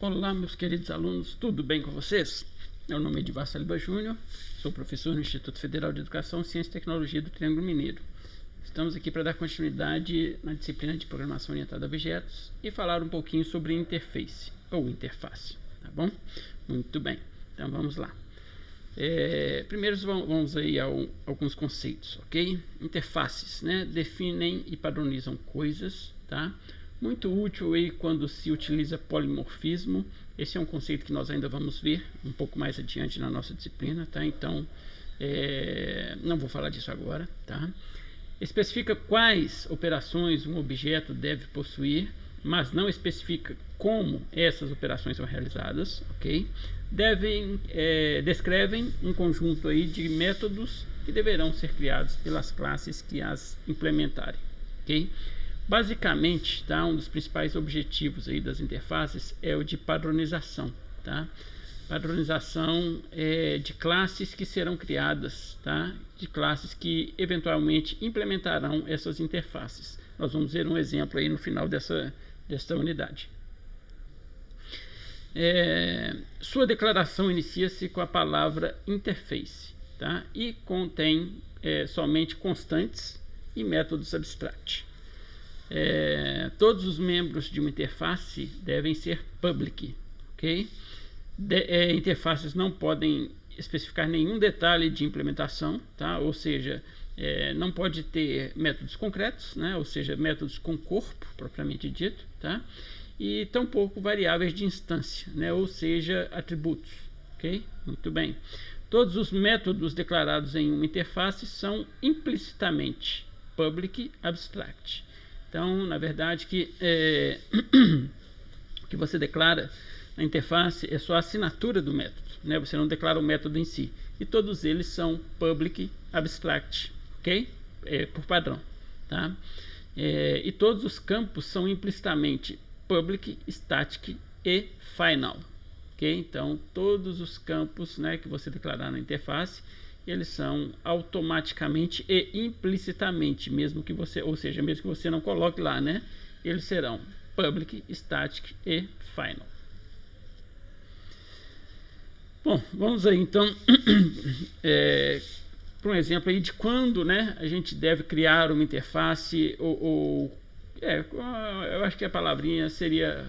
Olá, meus queridos alunos, tudo bem com vocês? Meu nome é Edivar Saliba Júnior, sou professor no Instituto Federal de Educação, Ciência e Tecnologia do Triângulo Mineiro. Estamos aqui para dar continuidade na disciplina de Programação Orientada a Objetos e falar um pouquinho sobre interface, ou interface, tá bom? Muito bem, então vamos lá. Primeiro vamos aí a alguns conceitos, ok? Interfaces, né? Definem e padronizam coisas, tá? Muito útil aí quando se utiliza polimorfismo. Esse é um conceito que nós ainda vamos ver um pouco mais adiante na nossa disciplina, tá? Então, não vou falar disso agora, tá? Especifica quais operações um objeto deve possuir, mas não especifica como essas operações são realizadas, ok? Descrevem um conjunto aí de métodos que deverão ser criados pelas classes que as implementarem, ok? Basicamente, tá, um dos principais objetivos aí das interfaces é o de padronização, tá? Padronização de classes que serão criadas, tá? De classes que eventualmente implementarão essas interfaces. Nós vamos ver um exemplo aí no final desta unidade. Sua declaração inicia-se com a palavra interface, tá? E contém somente constantes e métodos abstract. Todos os membros de uma interface devem ser public, ok? Interfaces não podem especificar nenhum detalhe de implementação, tá? Ou seja, não pode ter métodos concretos, né? Ou seja, métodos com corpo propriamente dito, tá? E tampouco variáveis de instância, né? Ou seja, atributos, ok? Muito bem. Todos os métodos declarados em uma interface são implicitamente public abstract. Então, na verdade, o que você declara na interface é só a assinatura do método, né? Você não declara o método em si. E todos eles são public abstract, ok? Por padrão, tá? E todos os campos são implicitamente public, static e final, ok? Então, todos os campos, né, que você declarar na interface, eles são automaticamente e implicitamente, mesmo que você não coloque lá, né? Eles serão public, static e final. Bom, vamos aí então para um exemplo aí de quando, né, a gente deve criar uma interface eu acho que a palavrinha seria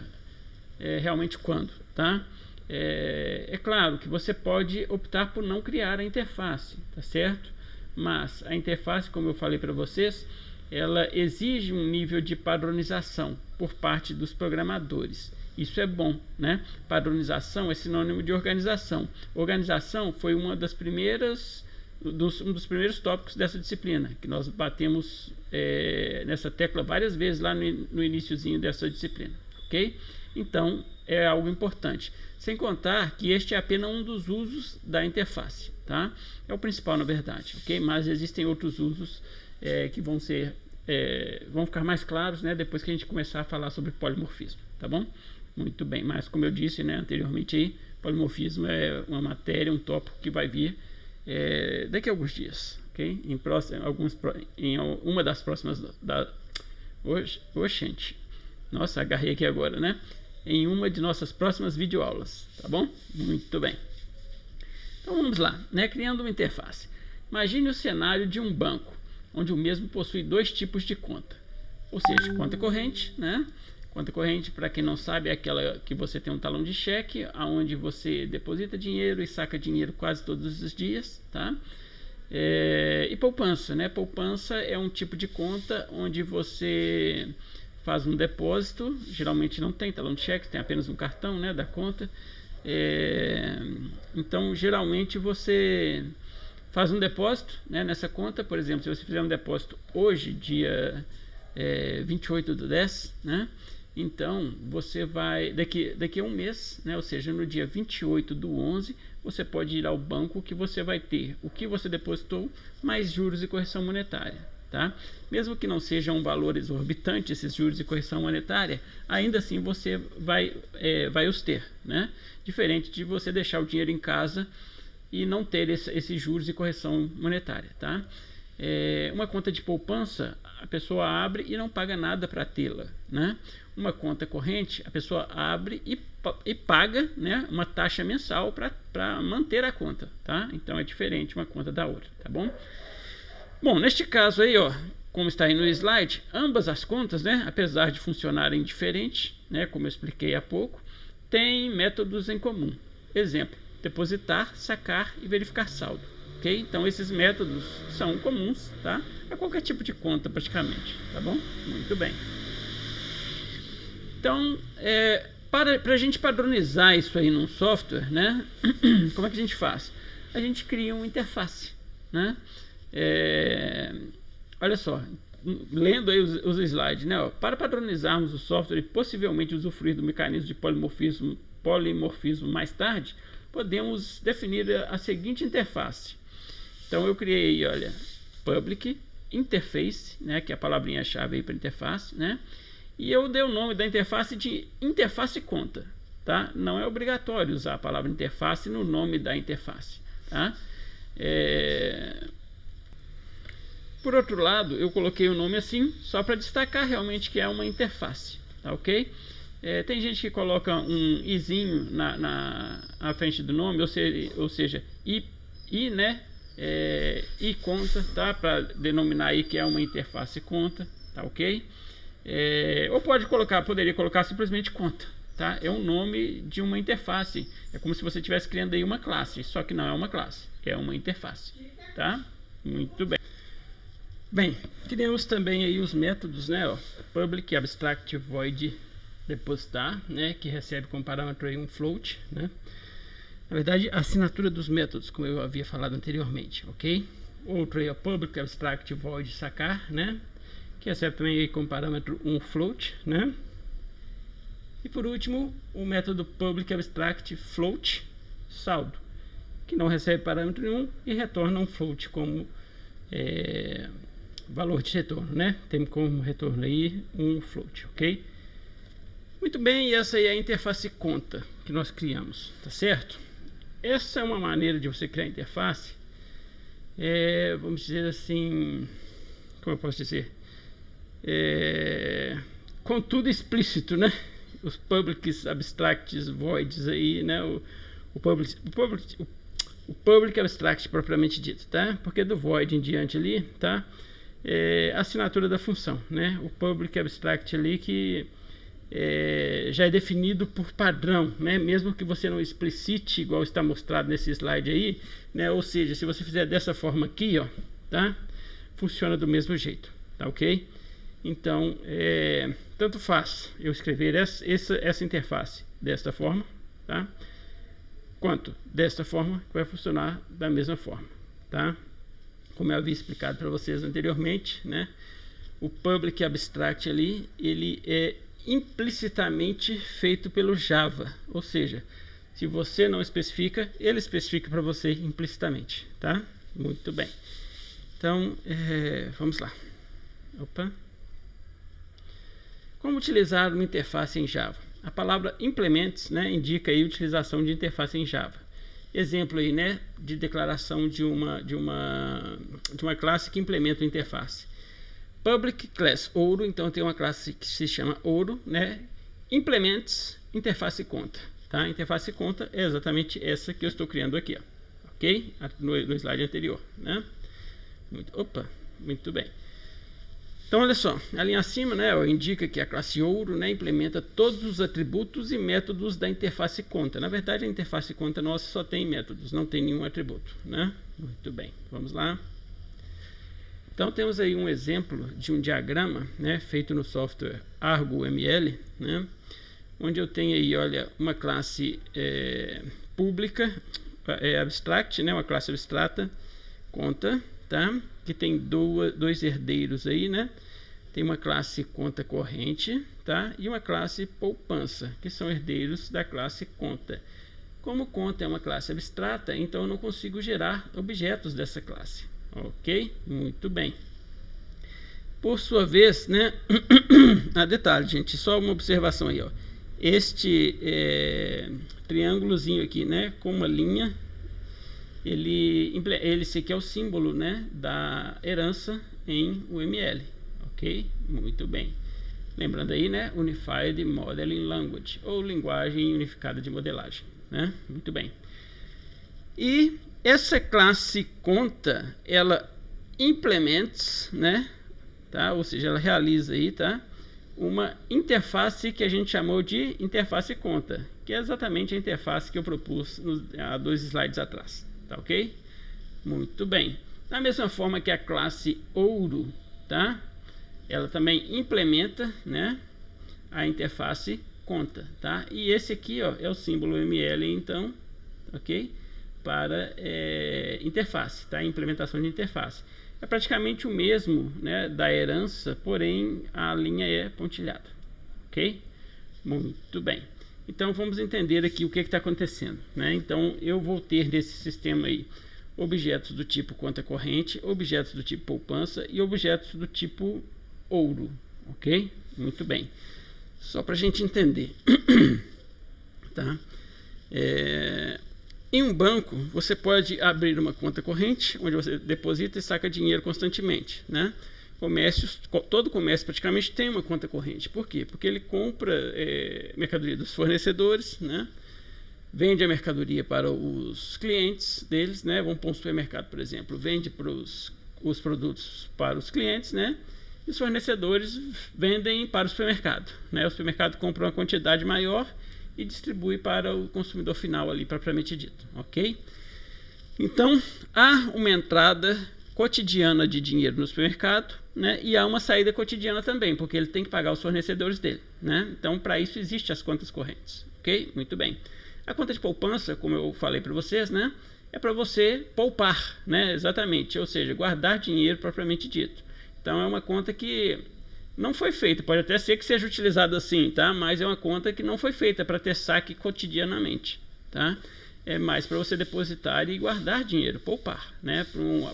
realmente quando, tá? É claro que você pode optar por não criar a interface, tá certo? Mas a interface, como eu falei para vocês, ela exige um nível de padronização por parte dos programadores. Isso é bom, né? Padronização é sinônimo de organização. Organização foi um dos primeiros tópicos dessa disciplina, que nós batemos nessa tecla várias vezes lá no iniciozinho dessa disciplina, ok? Então, é algo importante. Sem contar que este é apenas um dos usos da interface, tá? É o principal, na verdade, ok? Mas existem outros usos que vão ficar mais claros, né, depois que a gente começar a falar sobre polimorfismo, tá bom? Muito bem, mas como eu disse, né, anteriormente aí, polimorfismo é uma matéria, um tópico que vai vir daqui a alguns dias, ok? Em uma das próximas Oxente, nossa, agarrei aqui agora, né? Em uma de nossas próximas videoaulas, tá bom? Muito bem. Então vamos lá, né? Criando uma interface. Imagine o cenário de um banco, onde o mesmo possui dois tipos de conta, ou seja, conta corrente, né? Conta corrente, para quem não sabe, é aquela que você tem um talão de cheque, onde você deposita dinheiro e saca dinheiro quase todos os dias, tá? E poupança, né? Poupança é um tipo de conta onde você faz um depósito, geralmente não tem talão de cheque, tem apenas um cartão, né, da conta. Então, geralmente você faz um depósito, né, nessa conta. Por exemplo, se você fizer um depósito hoje, dia 28/10, né? Então, você vai, daqui a um mês, né, ou seja, no dia 28/11, você pode ir ao banco que você vai ter o que você depositou, mais juros e correção monetária, tá? Mesmo que não seja um valor exorbitante esses juros e correção monetária, ainda assim você vai os ter, né? Diferente de você deixar o dinheiro em casa e não ter esses juros e correção monetária, tá? Uma conta de poupança, a pessoa abre e não paga nada para tê-la, né? uma conta corrente, a pessoa abre e paga, né, uma taxa mensal para manter a conta, tá? Então é diferente uma conta da outra, tá bom? Bom, neste caso aí, ó, como está aí no slide, ambas as contas, né, apesar de funcionarem diferentes, né, como eu expliquei há pouco, têm métodos em comum. Exemplo, depositar, sacar e verificar saldo. Ok? Então esses métodos são comuns, tá? A qualquer tipo de conta praticamente, tá bom? Muito bem. Então, para a gente padronizar isso aí num software, né? Como é que a gente faz? A gente cria uma interface, né? Olha só, lendo aí os slides, né? Ó, para padronizarmos o software e possivelmente usufruir do mecanismo de polimorfismo mais tarde, podemos definir a seguinte interface. Então eu criei, olha, public interface, né, que é a palavrinha-chave aí para interface, né? E eu dei o nome da interface de interface conta, tá? Não é obrigatório usar a palavra interface no nome da interface, tá? Por outro lado, eu coloquei o nome assim só para destacar realmente que é uma interface, tá ok? Tem gente que coloca um izinho na frente do nome, ou seja, i, né? E conta, tá? Para denominar aí que é uma interface conta, tá ok? Ou poderia colocar simplesmente conta, tá? É um nome de uma interface. É como se você estivesse criando aí uma classe, só que não é uma classe, é uma interface, tá? Muito bem. Bem, criamos também aí os métodos, né? Ó, public abstract void depositar, né? Que recebe como parâmetro aí um float, né? Na verdade, a assinatura dos métodos, como eu havia falado anteriormente, ok? Outro aí, ó, public abstract void sacar, né? Que recebe também aí como parâmetro um float, né? E por último, o método public abstract float saldo, que não recebe parâmetro nenhum e retorna um float como valor de retorno, né? Tem como retorno aí um float, ok? Muito bem, e essa aí é a interface conta que nós criamos, tá certo? Essa é uma maneira de você criar interface, vamos dizer assim, como eu posso dizer, com tudo explícito, né? Os public abstracts voids aí, né? O public abstract propriamente dito, tá? Porque do void em diante ali, tá? A assinatura da função, né? O public abstract ali que já é definido por padrão, né? Mesmo que você não explicite igual está mostrado nesse slide aí, né? Ou seja, se você fizer dessa forma aqui, ó, tá? Funciona do mesmo jeito, tá ok? Então, tanto faz eu escrever essa interface desta forma, tá? Quanto desta forma, que vai funcionar da mesma forma, tá? Como eu havia explicado para vocês anteriormente, né? O public abstract ali, ele é implicitamente feito pelo Java, ou seja, se você não especifica, ele especifica para você implicitamente, tá? Muito bem. Então, vamos lá. Opa. Como utilizar uma interface em Java? A palavra implements, né, indica aí a utilização de interface em Java. Exemplo aí, né, de declaração de uma classe que implementa a interface. Public class ouro, então tem uma classe que se chama ouro, né? Implements interface conta, tá? Interface conta é exatamente essa que eu estou criando aqui, ó, ok? No slide anterior, né? Muito bem. Então olha só, ali acima, né, indica que a classe ouro, né, implementa todos os atributos e métodos da interface conta. Na verdade, a interface conta nossa só tem métodos, não tem nenhum atributo, né? Muito bem, vamos lá. Então temos aí um exemplo de um diagrama, né, feito no software ArgoML, né, onde eu tenho aí, olha, uma classe pública, abstract, né, uma classe abstrata, conta, tá, que tem dois herdeiros aí, né, tem uma classe conta corrente, tá, e uma classe poupança, que são herdeiros da classe conta. Como conta é uma classe abstrata, então eu não consigo gerar objetos dessa classe. Ok? Muito bem. Por sua vez, né? Detalhe, gente, só uma observação aí, ó. Este triângulozinho aqui, né? Com uma linha, esse aqui é o símbolo, né? Da herança em UML. Ok? Muito bem. Lembrando aí, né? Unified Modeling Language, ou linguagem unificada de modelagem, né? Muito bem. E essa classe conta, ela implementa, né? Tá? Ou seja, ela realiza aí, tá? Uma interface que a gente chamou de interface conta, que é exatamente a interface que eu propus há 2 slides atrás, tá ok? Muito bem. Da mesma forma que a classe ouro, tá? Ela também implementa, né, a interface conta, tá? E esse aqui, ó, é o símbolo ML, então, ok? Para interface, tá? Implementação de interface. É praticamente o mesmo, né, da herança, porém a linha é pontilhada, ok? Muito bem. Então vamos entender aqui o que está acontecendo, né? Então eu vou ter nesse sistema aí objetos do tipo conta corrente, objetos do tipo poupança e objetos do tipo ouro, ok? Muito bem. Só para a gente entender, tá? Em um banco, você pode abrir uma conta corrente, onde você deposita e saca dinheiro constantemente, né? Todo comércio praticamente tem uma conta corrente. Por quê? Porque ele compra mercadoria dos fornecedores, né? Vende a mercadoria para os clientes deles, né? Vamos para um supermercado, por exemplo, vende os produtos para os clientes, né? E os fornecedores vendem para o supermercado, né? O supermercado compra uma quantidade maior e distribui para o consumidor final ali, propriamente dito, ok? Então, há uma entrada cotidiana de dinheiro no supermercado, né? E há uma saída cotidiana também, porque ele tem que pagar os fornecedores dele, né? Então, para isso existem as contas correntes, ok? Muito bem. A conta de poupança, como eu falei para vocês, né? É para você poupar, né? Exatamente, ou seja, guardar dinheiro propriamente dito. Então, é uma conta que não foi feita, pode até ser que seja utilizada assim, tá? Mas é uma conta que não foi feita para ter saque cotidianamente, tá? É mais para você depositar e guardar dinheiro, poupar, né?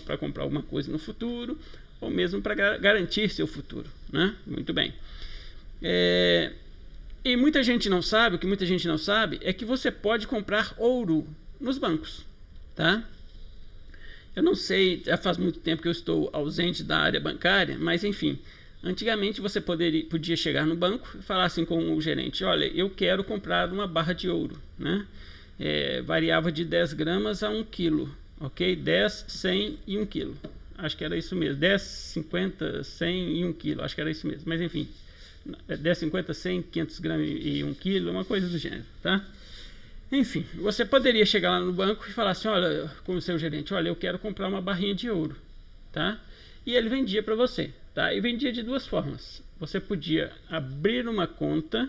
Para comprar alguma coisa no futuro, ou mesmo para garantir seu futuro, né? Muito bem. E muita gente não sabe, o que muita gente não sabe é que você pode comprar ouro nos bancos, tá? Eu não sei, já faz muito tempo que eu estou ausente da área bancária, mas enfim, antigamente você podia chegar no banco e falar assim com o gerente: olha, eu quero comprar uma barra de ouro, né? Variava de 10 gramas a 1 quilo, ok? 10, 100 e 1 quilo. Acho que era isso mesmo. 10, 50, 100 e 1 quilo. Acho que era isso mesmo. Mas enfim, 10, 50, 100, 500 gramas e 1 quilo, uma coisa do gênero, tá? Enfim, você poderia chegar lá no banco e falar assim: olha, com o seu gerente, olha, eu quero comprar uma barrinha de ouro, tá? E ele vendia para você, tá? E vendia de 2 formas. Você podia abrir uma conta,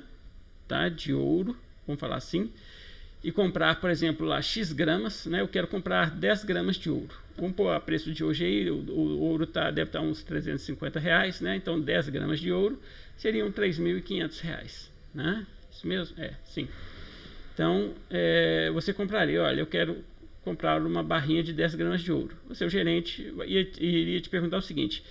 tá, de ouro, vamos falar assim, e comprar, por exemplo, lá X gramas, né? Eu quero comprar 10 gramas de ouro. Vamos pôr a preço de hoje aí, o ouro deve estar uns R$350, né? Então 10 gramas de ouro seriam R$3.500, né? Isso mesmo? Sim. Então, você compraria, olha, eu quero comprar uma barrinha de 10 gramas de ouro. O seu gerente iria te perguntar o seguinte: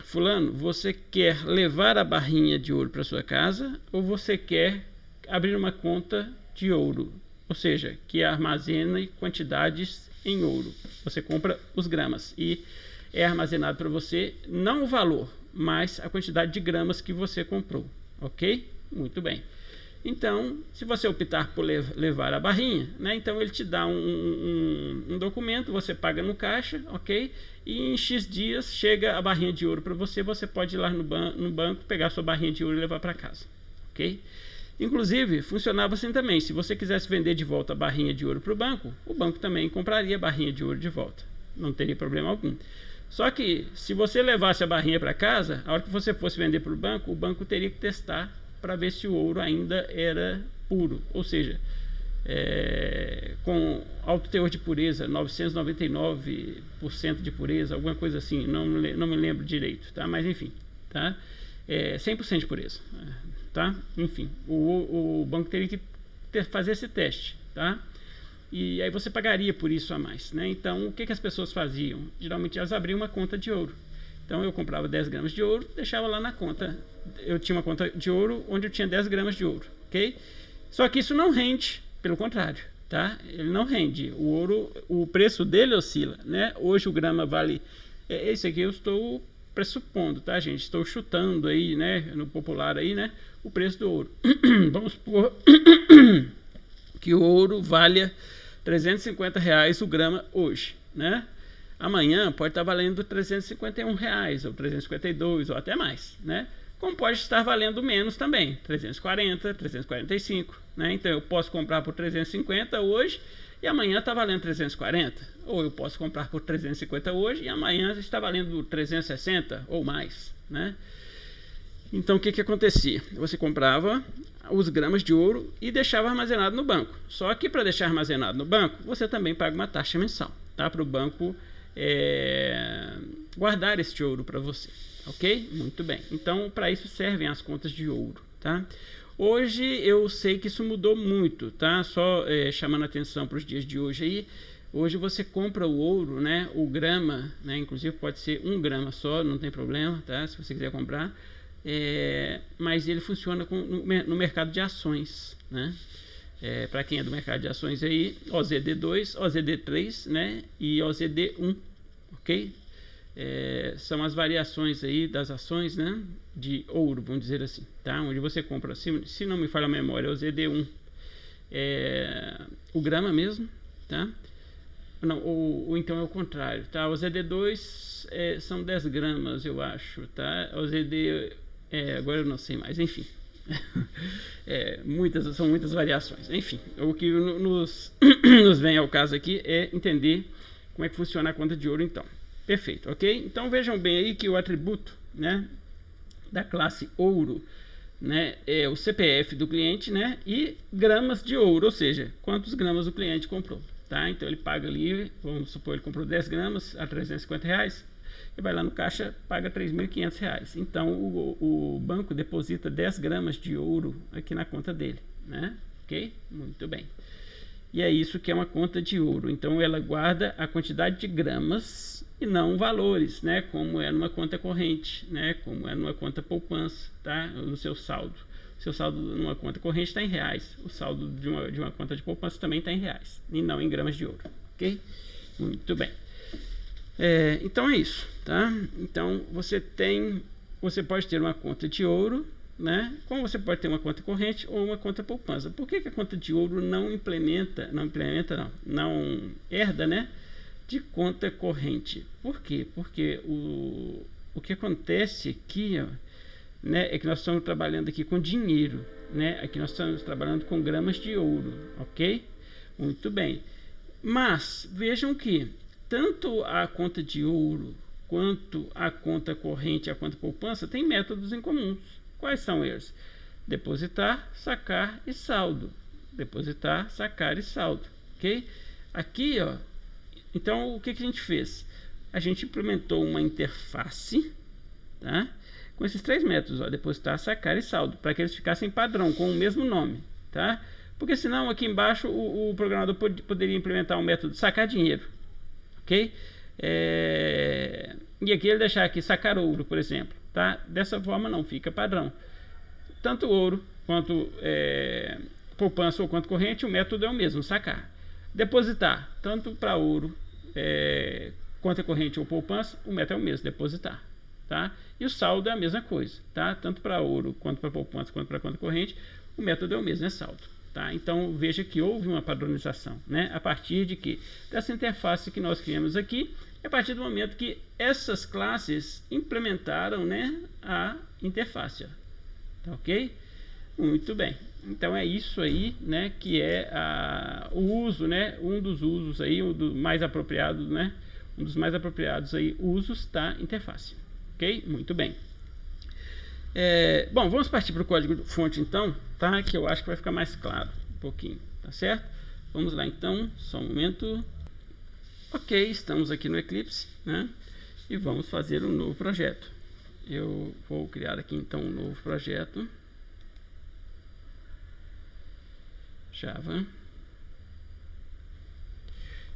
fulano, você quer levar a barrinha de ouro para sua casa ou você quer abrir uma conta de ouro? Ou seja, que armazena quantidades em ouro. Você compra os gramas e é armazenado para você não o valor, mas a quantidade de gramas que você comprou, ok? Muito bem. Então, se você optar por levar a barrinha, né, então ele te dá um documento, você paga no caixa, ok? E em X dias chega a barrinha de ouro para você, você pode ir lá no banco, pegar sua barrinha de ouro e levar para casa, ok? Inclusive, funcionava assim também: se você quisesse vender de volta a barrinha de ouro para o banco também compraria a barrinha de ouro de volta, não teria problema algum. Só que, se você levasse a barrinha para casa, a hora que você fosse vender para o banco teria que testar para ver se o ouro ainda era puro, ou seja, com alto teor de pureza, 999% de pureza, alguma coisa assim, não me lembro direito, tá? Mas enfim, tá? 100% de pureza, tá? Enfim, o banco teria que fazer esse teste, tá? E aí você pagaria por isso a mais, né? Então, o que as pessoas faziam? Geralmente elas abriam uma conta de ouro. Então eu comprava 10 gramas de ouro, deixava lá na conta. Eu tinha uma conta de ouro onde eu tinha 10 gramas de ouro, ok? Só que isso não rende, pelo contrário, tá? Ele não rende. O ouro, o preço dele oscila, né? Hoje o grama vale... esse aqui eu estou pressupondo, tá, gente? Estou chutando aí, né, no popular aí, né, o preço do ouro. Vamos supor que o ouro valha R$350 o grama hoje, né? Amanhã pode estar valendo R$351 ou 352 ou até mais, né? Como pode estar valendo menos também, 340, 345, né? Então eu posso comprar por 350 hoje e amanhã está valendo 340, ou eu posso comprar por 350 hoje e amanhã está valendo 360 ou mais, né? Então o que acontecia? Você comprava os gramas de ouro e deixava armazenado no banco. Só que para deixar armazenado no banco, você também paga uma taxa mensal, tá? Para o banco guardar este ouro para você, ok? Muito bem. Então para isso servem as contas de ouro, tá? Hoje eu sei que isso mudou muito, tá? Só chamando atenção para os dias de hoje aí. Hoje você compra o ouro, né? O grama, né? Inclusive pode ser 1 grama só, não tem problema, tá? Se você quiser comprar. Mas ele funciona no mercado de ações, né? Para quem é do mercado de ações aí, OZD2, OZD3, né? E OZD1, ok? São as variações aí das ações, né? De ouro, vamos dizer assim, tá? Onde você compra, se não me falha a memória, o OZD1 o grama mesmo, tá? Não, ou então é o contrário, tá? O ZD2 são 10 gramas, eu acho, tá? O ZD, agora eu não sei mais, enfim. São muitas variações. Enfim, o que nos vem ao caso aqui é entender como é que funciona a conta de ouro, então. Perfeito, ok? Então vejam bem aí que o atributo, né, da classe ouro, né, é o CPF do cliente, né, e gramas de ouro, ou seja, quantos gramas o cliente comprou. Tá? Então ele paga ali, vamos supor, ele comprou 10 gramas a R$350 e vai lá no caixa, paga R$3.500. Então o banco deposita 10 gramas de ouro aqui na conta dele, né? Ok? Muito bem. E é isso que é uma conta de ouro. Então ela guarda a quantidade de gramas e não valores, né? Como é numa conta corrente, né? Como é numa conta poupança, tá? No seu saldo. Seu saldo numa conta corrente está em reais. O saldo de uma conta de poupança também está em reais. E não em gramas de ouro. Ok? Muito bem. Então é isso. Tá? Então você pode ter uma conta de ouro, né? Como você pode ter uma conta corrente ou uma conta poupança. Por que a conta de ouro não herda, né? De conta corrente? Por quê? Porque o que acontece aqui, ó, né, é que nós estamos trabalhando aqui com dinheiro, né? Aqui nós estamos trabalhando com gramas de ouro, ok? Muito bem. Mas vejam que tanto a conta de ouro quanto a conta corrente, a conta poupança, tem métodos em comuns. Quais são eles? Depositar, sacar e saldo. Depositar, sacar e saldo, ok? Aqui, ó. Então o que a gente fez? A gente implementou uma interface, tá? Com esses 3 métodos, ó, depositar, sacar e saldo, para que eles ficassem padrão, com o mesmo nome, tá? Porque senão aqui embaixo o programador poderia implementar um método sacar dinheiro, ok? E aqui ele deixar aqui sacar ouro, por exemplo, tá? Dessa forma não fica padrão. Tanto ouro quanto poupança ou quanto corrente, o método é o mesmo, sacar. Depositar, tanto para ouro, conta corrente ou poupança, o método é o mesmo, depositar. Tá? E o saldo é a mesma coisa, tá? Tanto para ouro, quanto para poupança, quanto para conta corrente, o método é o mesmo, é saldo. Tá? Então veja que houve uma padronização, né? A partir de que dessa interface que nós criamos aqui, a partir do momento que essas classes implementaram, né, a interface. Tá, ok? Muito bem. Então é isso aí, né, que é o uso, né, um dos usos aí, mais apropriado, né, um dos mais apropriados aí usos da interface. Ok? Muito bem. Bom, vamos partir para o código fonte então, tá? Que eu acho que vai ficar mais claro um pouquinho, tá certo? Vamos lá então, só um momento. Ok, estamos aqui no Eclipse, né? E vamos fazer um novo projeto. Eu vou criar aqui então um novo projeto. Java.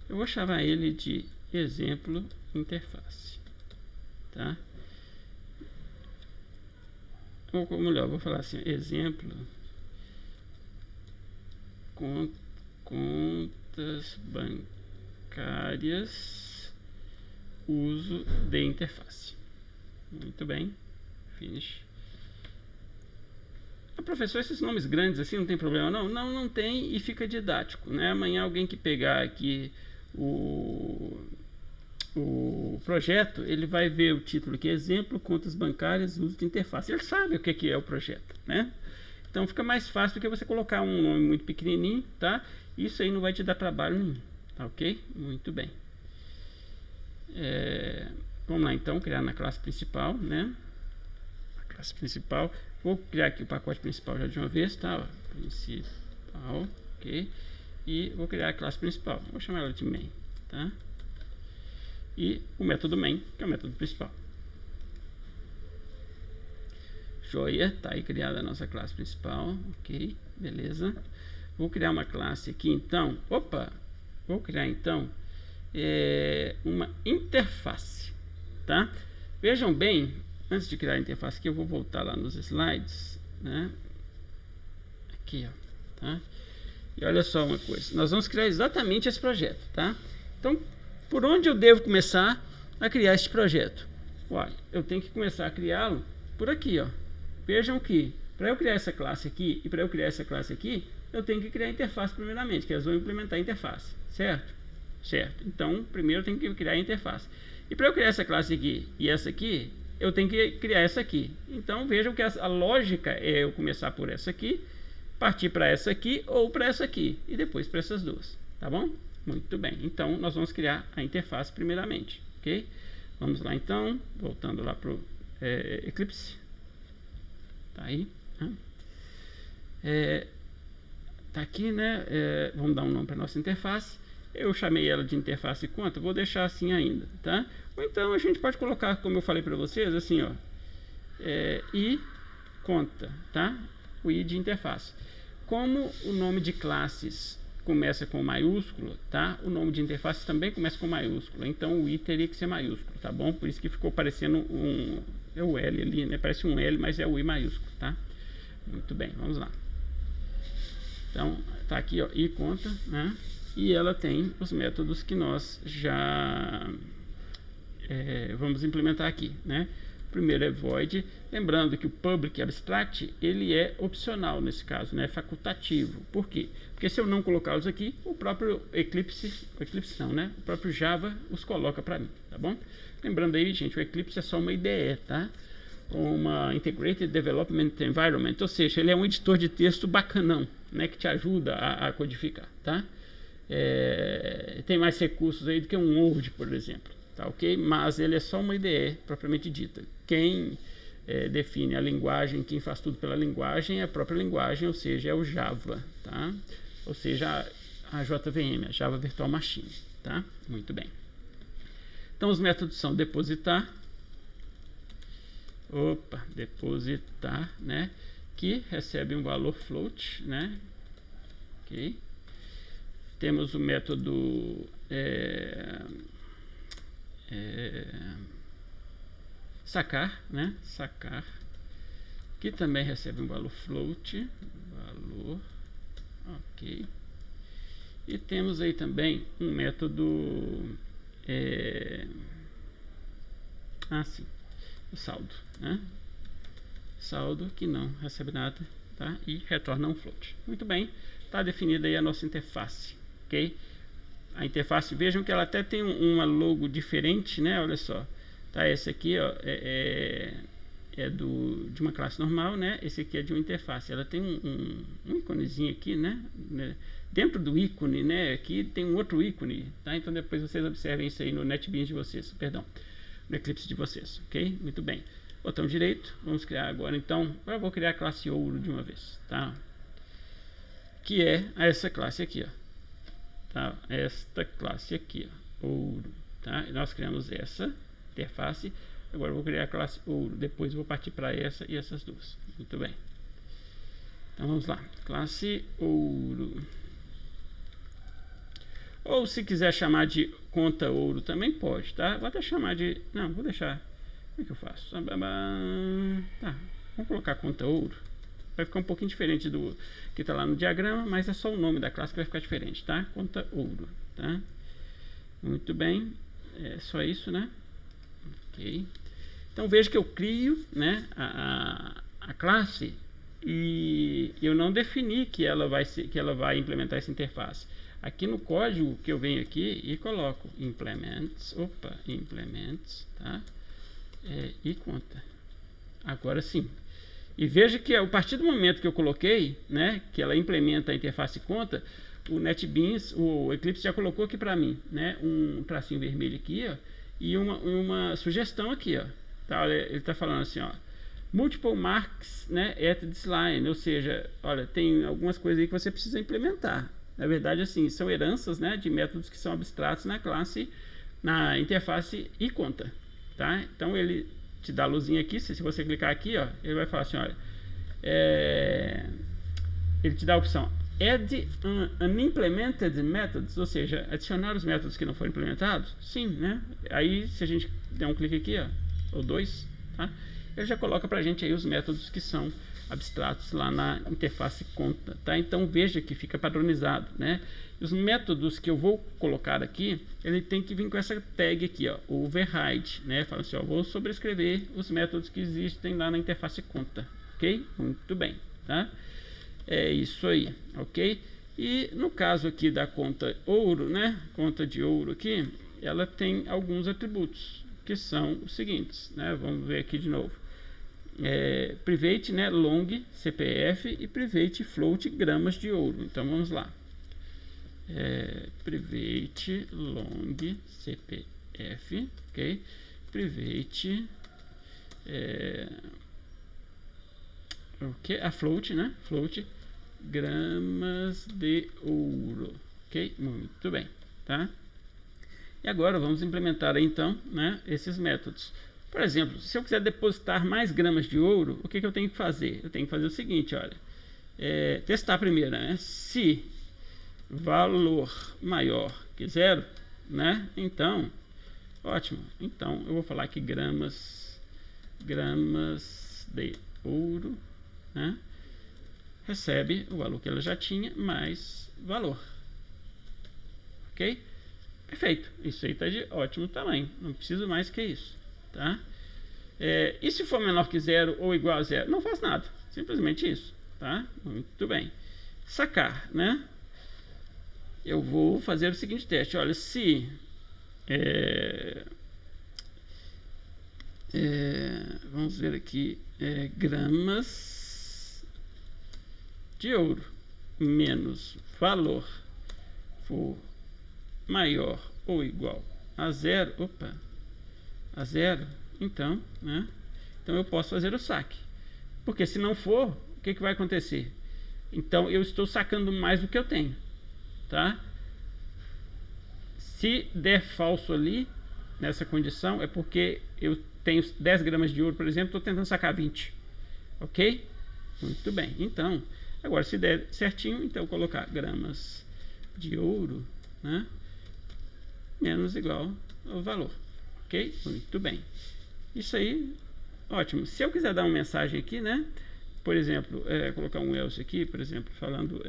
Eu vou chamar ele de exemplo interface, tá? Ou melhor, vou falar assim, exemplo contas bancárias uso de interface. Muito bem. Finish. Professor, esses nomes grandes assim não tem problema não? Não tem, e fica didático, né? Amanhã alguém que pegar aqui o projeto, ele vai ver o título aqui, exemplo, contas bancárias, uso de interface. Ele sabe o que é o projeto, né? Então fica mais fácil do que você colocar um nome muito pequenininho, tá? Isso aí não vai te dar trabalho nenhum, tá ok? Muito bem. Vamos lá então, criar na classe principal, né? A classe principal. Vou criar aqui o pacote principal já de uma vez, tá? Principal, ok? E vou criar a classe principal. Vou chamar ela de main, tá? E o método main, que é o método principal. Joia, tá aí criada a nossa classe principal, ok? Beleza. Vou criar uma classe aqui então. Vou criar então uma interface, tá? Vejam bem, antes de criar a interface aqui, eu vou voltar lá nos slides, né? Aqui, ó, tá? E olha só uma coisa, nós vamos criar exatamente esse projeto, tá? Então, por onde eu devo começar a criar este projeto? Olha, eu tenho que começar a criá-lo por aqui, ó. Vejam que, para eu criar essa classe aqui e para eu criar essa classe aqui, eu tenho que criar a interface primeiramente, que elas vão implementar a interface, certo? Certo. Então, primeiro eu tenho que criar a interface. E para eu criar essa classe aqui e essa aqui, eu tenho que criar essa aqui. Então, vejam que a lógica é eu começar por essa aqui, partir para essa aqui ou para essa aqui, e depois para essas duas, tá bom? Muito bem. Então, nós vamos criar a interface primeiramente, ok? Vamos lá então, voltando lá para o Eclipse. Tá aí. Tá aqui, né? Vamos dar um nome para nossa interface. Eu chamei ela de interface conta, vou deixar assim ainda, tá? Ou então a gente pode colocar, como eu falei para vocês, assim, ó, i conta, tá? O i de interface. Como o nome de classes começa com maiúsculo, tá? O nome de interface também começa com maiúsculo, então o i teria que ser maiúsculo, tá bom? Por isso que ficou parecendo o L ali, né? Parece um L, mas é o i maiúsculo, tá? Muito bem, vamos lá. Então, tá aqui, ó, i conta, né? E ela tem os métodos que nós já vamos implementar aqui, né? Primeiro é void, lembrando que o public abstract ele é opcional nesse caso, né? É facultativo. Por quê? Porque se eu não colocá-los aqui, o próprio Eclipse não, né? O próprio Java os coloca para mim, tá bom? Lembrando aí, gente, o Eclipse é só uma IDE, tá? Uma Integrated Development Environment, ou seja, ele é um editor de texto bacanão, né? Que te ajuda a codificar, tá? Tem mais recursos aí do que um Word, por exemplo, tá ok? Mas ele é só uma IDE propriamente dita. Quem define a linguagem, quem faz tudo pela linguagem é a própria linguagem, ou seja, é o Java, tá? Ou seja, a JVM, a Java Virtual Machine, tá? Muito bem. Então os métodos são depositar, depositar, né? Que recebe um valor float, né? Ok. Temos o método sacar, né? Sacar, que também recebe um valor float, ok. E temos aí também um método o saldo, né? Saldo que não recebe nada, tá? E retorna um float. Muito bem, está definida aí a nossa interface, ok? A interface, vejam que ela até tem uma logo diferente, né? Olha só, tá? Esse aqui, ó, de uma classe normal, né? Esse aqui é de uma interface. Ela tem um íconezinho aqui, né? Dentro do ícone, né? Aqui tem um outro ícone, tá? Então depois vocês observem isso aí no NetBeans de vocês, perdão, no Eclipse de vocês, ok? Muito bem. Botão direito, vamos criar agora então. Agora eu vou criar a classe ouro de uma vez, tá? Que é essa classe aqui, ó. Tá? Esta classe aqui, ó, ouro, tá? Nós criamos essa interface. Agora eu vou criar a classe ouro. Depois eu vou partir para essa e essas duas. Muito bem. Então vamos lá. Classe ouro. Ou se quiser chamar de conta ouro também pode, tá? Vou até chamar de... Não, vou deixar... Como é que eu faço? Tá, vamos colocar conta ouro. Vai ficar um pouquinho diferente do que está lá no diagrama, mas é só o nome da classe que vai ficar diferente, tá? Conta ouro, tá? Muito bem. É só isso, né? Ok. Então veja que eu crio, né, a classe e eu não defini que ela vai implementar essa interface. Aqui no código que eu venho aqui e coloco implements, tá? E conta. Agora sim. E veja que a partir do momento que eu coloquei, né, que ela implementa a interface conta, o NetBeans, o Eclipse já colocou aqui para mim, né, um tracinho vermelho aqui, ó, e uma sugestão aqui, ó. Tá, ele está falando assim, ó, multiple marks, né, at this line, ou seja, olha, tem algumas coisas aí que você precisa implementar. Na verdade, assim, são heranças, né, de métodos que são abstratos na classe, na interface e conta, tá? Então ele te dá a luzinha aqui, se você clicar aqui, ó, ele vai falar assim, olha, ele te dá a opção add unimplemented methods, ou seja, adicionar os métodos que não foram implementados. Sim, né? Aí se a gente der um clique aqui, ó, ou dois, tá? Ele já coloca pra gente aí os métodos que são abstratos lá na interface conta, tá? Então veja que fica padronizado, né? Os métodos que eu vou colocar aqui, ele tem que vir com essa tag aqui, ó, override, né? Fala assim, ó, vou sobrescrever os métodos que existem lá na interface conta, ok? Muito bem, tá? É isso aí, ok? E no caso aqui da conta ouro, né? Conta de ouro aqui, ela tem alguns atributos que são os seguintes, né? Vamos ver aqui de novo. Private, né, long CPF e private float gramas de ouro. Então vamos lá. Private long CPF, ok? Private a float, né? Float gramas de ouro, ok? Muito bem, tá? E agora vamos implementar aí, então, né, esses métodos. Por exemplo, se eu quiser depositar mais gramas de ouro, o que eu tenho que fazer? Eu tenho que fazer o seguinte, olha, testar primeiro, né? Se valor maior que 0, né? Então, ótimo. Então, eu vou falar aqui gramas de ouro, né? Recebe o valor que ela já tinha, mais valor. Ok? Perfeito. Isso aí está de ótimo tamanho. Não preciso mais que isso. Tá? E se for menor que 0 ou igual a 0? Não faz nada. Simplesmente isso. Tá? Muito bem. Sacar, né? Eu vou fazer o seguinte teste. Olha, se vamos ver aqui, gramas de ouro menos valor for maior ou igual a 0, a 0, então, né? Então eu posso fazer o saque, porque se não for, o que vai acontecer? Então eu estou sacando mais do que eu tenho, tá? Se der falso ali nessa condição, é porque eu tenho 10 gramas de ouro, por exemplo, estou tentando sacar 20, ok? Muito bem, então agora se der certinho, então eu colocar gramas de ouro, né, menos igual ao valor, ok? Muito bem, isso aí, ótimo. Se eu quiser dar uma mensagem aqui, né, por exemplo, colocar um else aqui, por exemplo, falando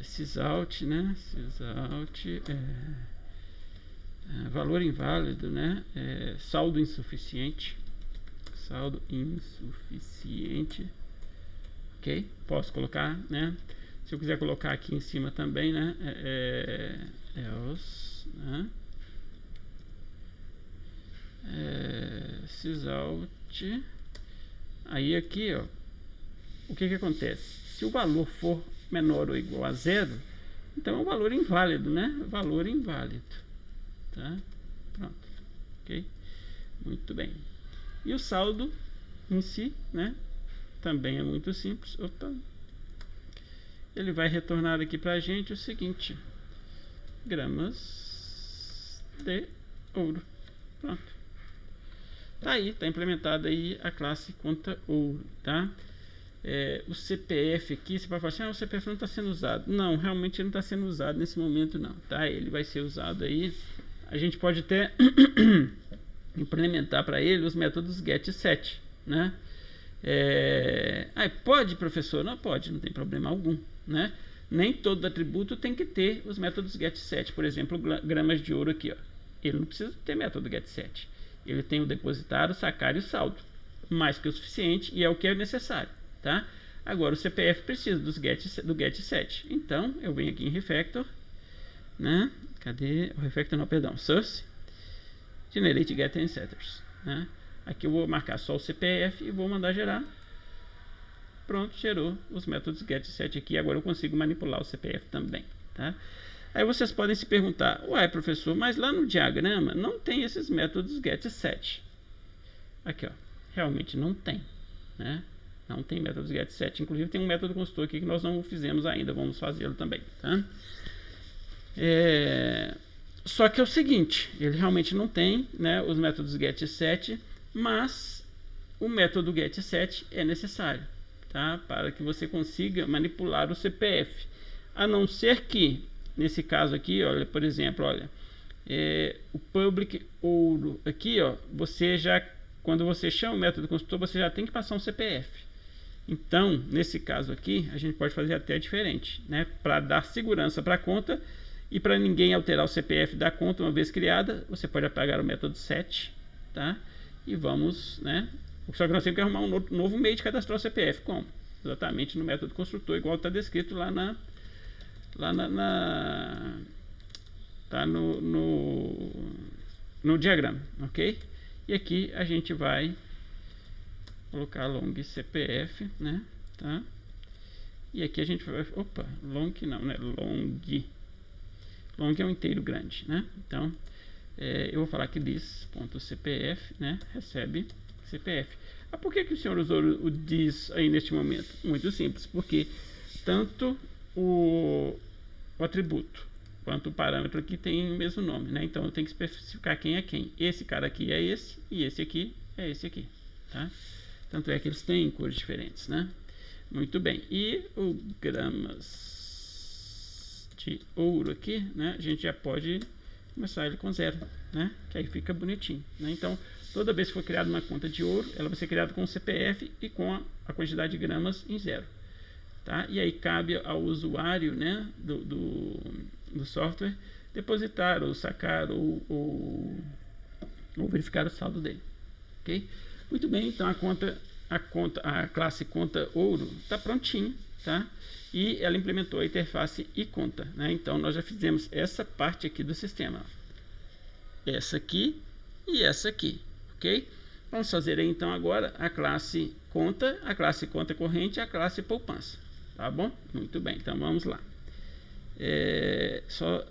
sysout, né, sysout, valor inválido, né, saldo insuficiente, ok? Posso colocar, né? Se eu quiser colocar aqui em cima também, né, else, né, sysout. Aí aqui, ó, o que acontece? Se o valor for menor ou igual a 0, então é um valor inválido, né? Valor inválido, tá? Pronto, ok? Muito bem. E o saldo em si, né, também é muito simples. Ele vai retornar aqui pra gente o seguinte: gramas de ouro. Pronto. Tá aí, tá implementada aí a classe conta ouro, tá? O CPF aqui, você vai falar assim, o CPF não está sendo usado. Não, realmente ele não está sendo usado nesse momento não, tá? Ele vai ser usado aí. A gente pode até implementar para ele os métodos getSet, né? Pode, professor? Não pode, não tem problema algum, né? Nem todo atributo tem que ter os métodos getSet. Por exemplo, gramas de ouro aqui, ó. Ele não precisa ter método getSet. Ele tem o depositário, o sacário e o saldo. Mais que o suficiente e é o que é necessário, tá? Agora o CPF precisa do getSet. Então eu venho aqui em refactor, né? Cadê o refactor? Não, perdão, source, generate get and setters, né? Aqui eu vou marcar só o CPF e vou mandar gerar. Pronto, gerou os métodos getSet aqui. Agora eu consigo manipular o CPF também, tá? Aí vocês podem se perguntar, uai, professor, mas lá no diagrama não tem esses métodos getSet. Aqui, ó, realmente não tem, né? Não tem métodos getSet. Inclusive tem um método construtor aqui que nós não fizemos ainda, vamos fazê-lo também, tá? Só que é o seguinte, ele realmente não tem, né, os métodos getSet, mas o método getSet é necessário, tá? Para que você consiga manipular o CPF. A não ser que, nesse caso aqui, olha, por exemplo, olha, o public ouro aqui, ó, você já, quando você chama o método construtor, você já tem que passar um CPF. Então, nesse caso aqui, a gente pode fazer até diferente, né? Para dar segurança para a conta e para ninguém alterar o CPF da conta uma vez criada, você pode apagar o método set, tá? E vamos, né? Só que nós temos que arrumar um novo meio de cadastrar o CPF. Como? Exatamente no método construtor, igual está descrito lá tá no diagrama, ok? E aqui a gente vai colocar long CPF, né? Tá? E aqui a gente vai, opa, long não, né? Long é um inteiro grande, né? Então eu vou falar que this.cpf, né? Recebe CPF. Por que o senhor usou o this aí neste momento? Muito simples, porque tanto o atributo quanto o parâmetro aqui tem o mesmo nome, né? Então eu tenho que especificar quem é quem. Esse cara aqui é esse e esse aqui é esse aqui, tá? Tanto é que eles têm cores diferentes, né? Muito bem. E o gramas de ouro aqui, né? A gente já pode começar ele com 0, né? Que aí fica bonitinho, né? Então, toda vez que for criada uma conta de ouro, ela vai ser criada com o CPF e com a quantidade de gramas em 0, tá? E aí cabe ao usuário, né, do software depositar ou sacar ou verificar o saldo dele, ok? Muito bem, então a classe conta ouro está prontinha, tá? E ela implementou a interface e conta, né? Então nós já fizemos essa parte aqui do sistema, essa aqui e essa aqui, ok? Vamos fazer aí então agora a classe conta corrente e a classe poupança, tá bom? Muito bem, então vamos lá.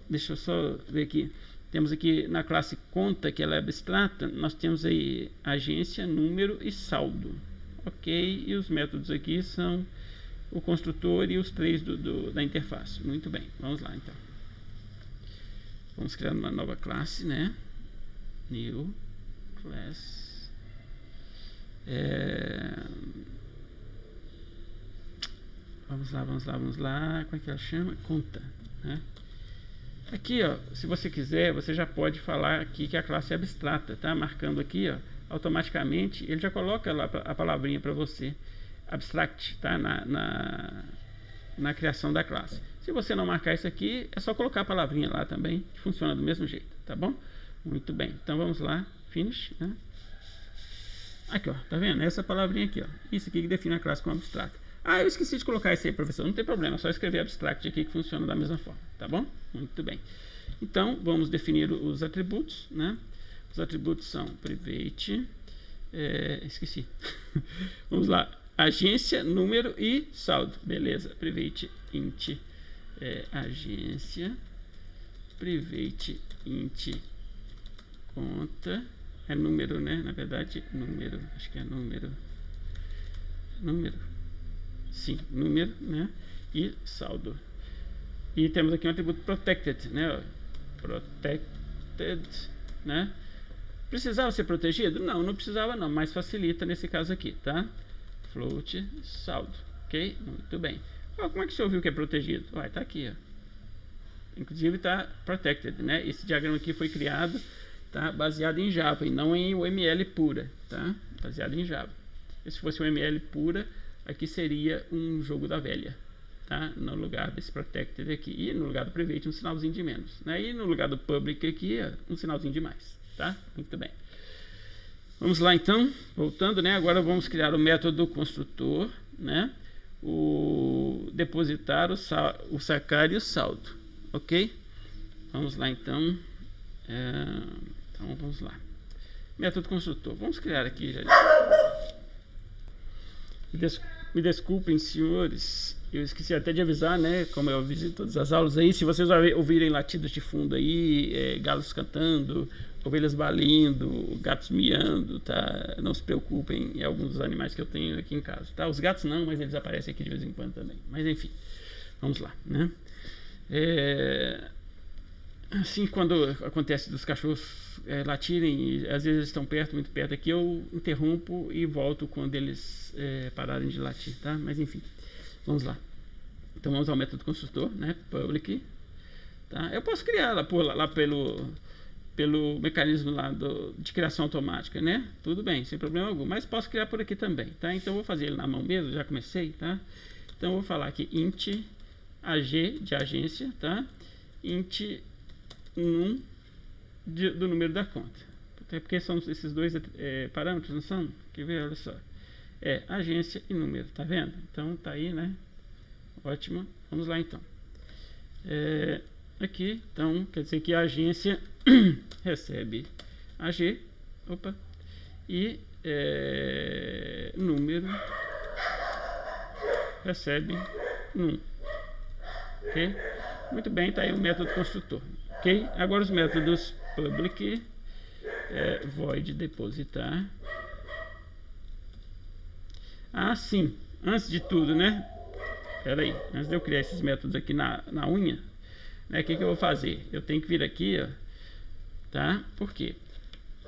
Deixa eu só ver aqui. Temos aqui na classe conta, que ela é abstrata, nós temos aí agência, número e saldo, ok? E os métodos aqui são o construtor e os três da interface. Muito bem, vamos lá então. Vamos criar uma nova classe, né? New class. Vamos lá. Como é que ela chama? Conta, né? Aqui, ó, se você quiser, você já pode falar aqui que a classe é abstrata, tá? Marcando aqui, ó, automaticamente ele já coloca lá a palavrinha para você, abstract, tá? Na criação da classe. Se você não marcar isso aqui, é só colocar a palavrinha lá também, que funciona do mesmo jeito, tá bom? Muito bem, então vamos lá, finish, né? Aqui, ó, tá vendo? Essa palavrinha aqui, ó, isso aqui que define a classe como abstrata. Eu esqueci de colocar isso aí, professor. Não tem problema, é só escrever abstract aqui que funciona da mesma forma, tá bom? Muito bem. Então, vamos definir os atributos, né? Os atributos são private, esqueci. Vamos lá, agência, número e saldo. Beleza, private int agência, private int conta, é número, né? Na verdade, número, acho que é número. Sim, número, né? E saldo. E temos aqui um atributo protected, né? Protected, né? Precisava ser protegido? Não precisava não, mas facilita nesse caso aqui, tá? Float, saldo, ok? Muito bem. Como é que o senhor viu que é protegido? Tá aqui, ó. Inclusive tá protected, né? Esse diagrama aqui foi criado, tá? Baseado em Java e não em UML pura, tá? Baseado em Java. E se fosse UML pura, aqui seria um jogo da velha, tá? No lugar desse protected aqui. E no lugar do private, um sinalzinho de menos, né? E no lugar do public aqui, um sinalzinho de mais, tá? Muito bem. Vamos lá então, voltando, né? Agora vamos criar o método construtor, né? O depositar, o sacar e o saldo, ok? Vamos lá então. Então vamos lá. Método construtor. Vamos criar aqui já. Me desculpem, senhores. Eu esqueci até de avisar, né? Como eu avisei todas as aulas aí. Se vocês ouvirem latidos de fundo aí, galos cantando, ovelhas balindo, gatos miando, tá? Não se preocupem, é alguns dos animais que eu tenho aqui em casa, tá? Os gatos não, mas eles aparecem aqui de vez em quando também. Mas enfim, vamos lá, né? Assim, quando acontece dos cachorros latirem, e às vezes eles estão perto, muito perto aqui, eu interrompo e volto quando eles pararem de latir, tá? Mas enfim, vamos lá. Então vamos ao método construtor, né? Public, tá? Eu posso criar lá pelo mecanismo lá de criação automática, né? Tudo bem, sem problema algum, mas posso criar por aqui também, tá? Então eu vou fazer ele na mão mesmo, já comecei, tá? Então eu vou falar aqui int ag de agência, tá? Int num do número da conta, até porque são esses dois parâmetros, não são? Quer ver? Olha só, agência e número, tá vendo? Então tá aí, né? Ótimo, vamos lá então. Aqui, então, quer dizer que a agência recebe AG, e número recebe num, ok? Muito bem, tá aí o método construtor, ok? Agora os métodos public, void depositar. Sim, antes de tudo, né? Espera aí, antes de eu criar esses métodos aqui na unha, né, o que eu vou fazer? Eu tenho que vir aqui, ó, tá? Por quê?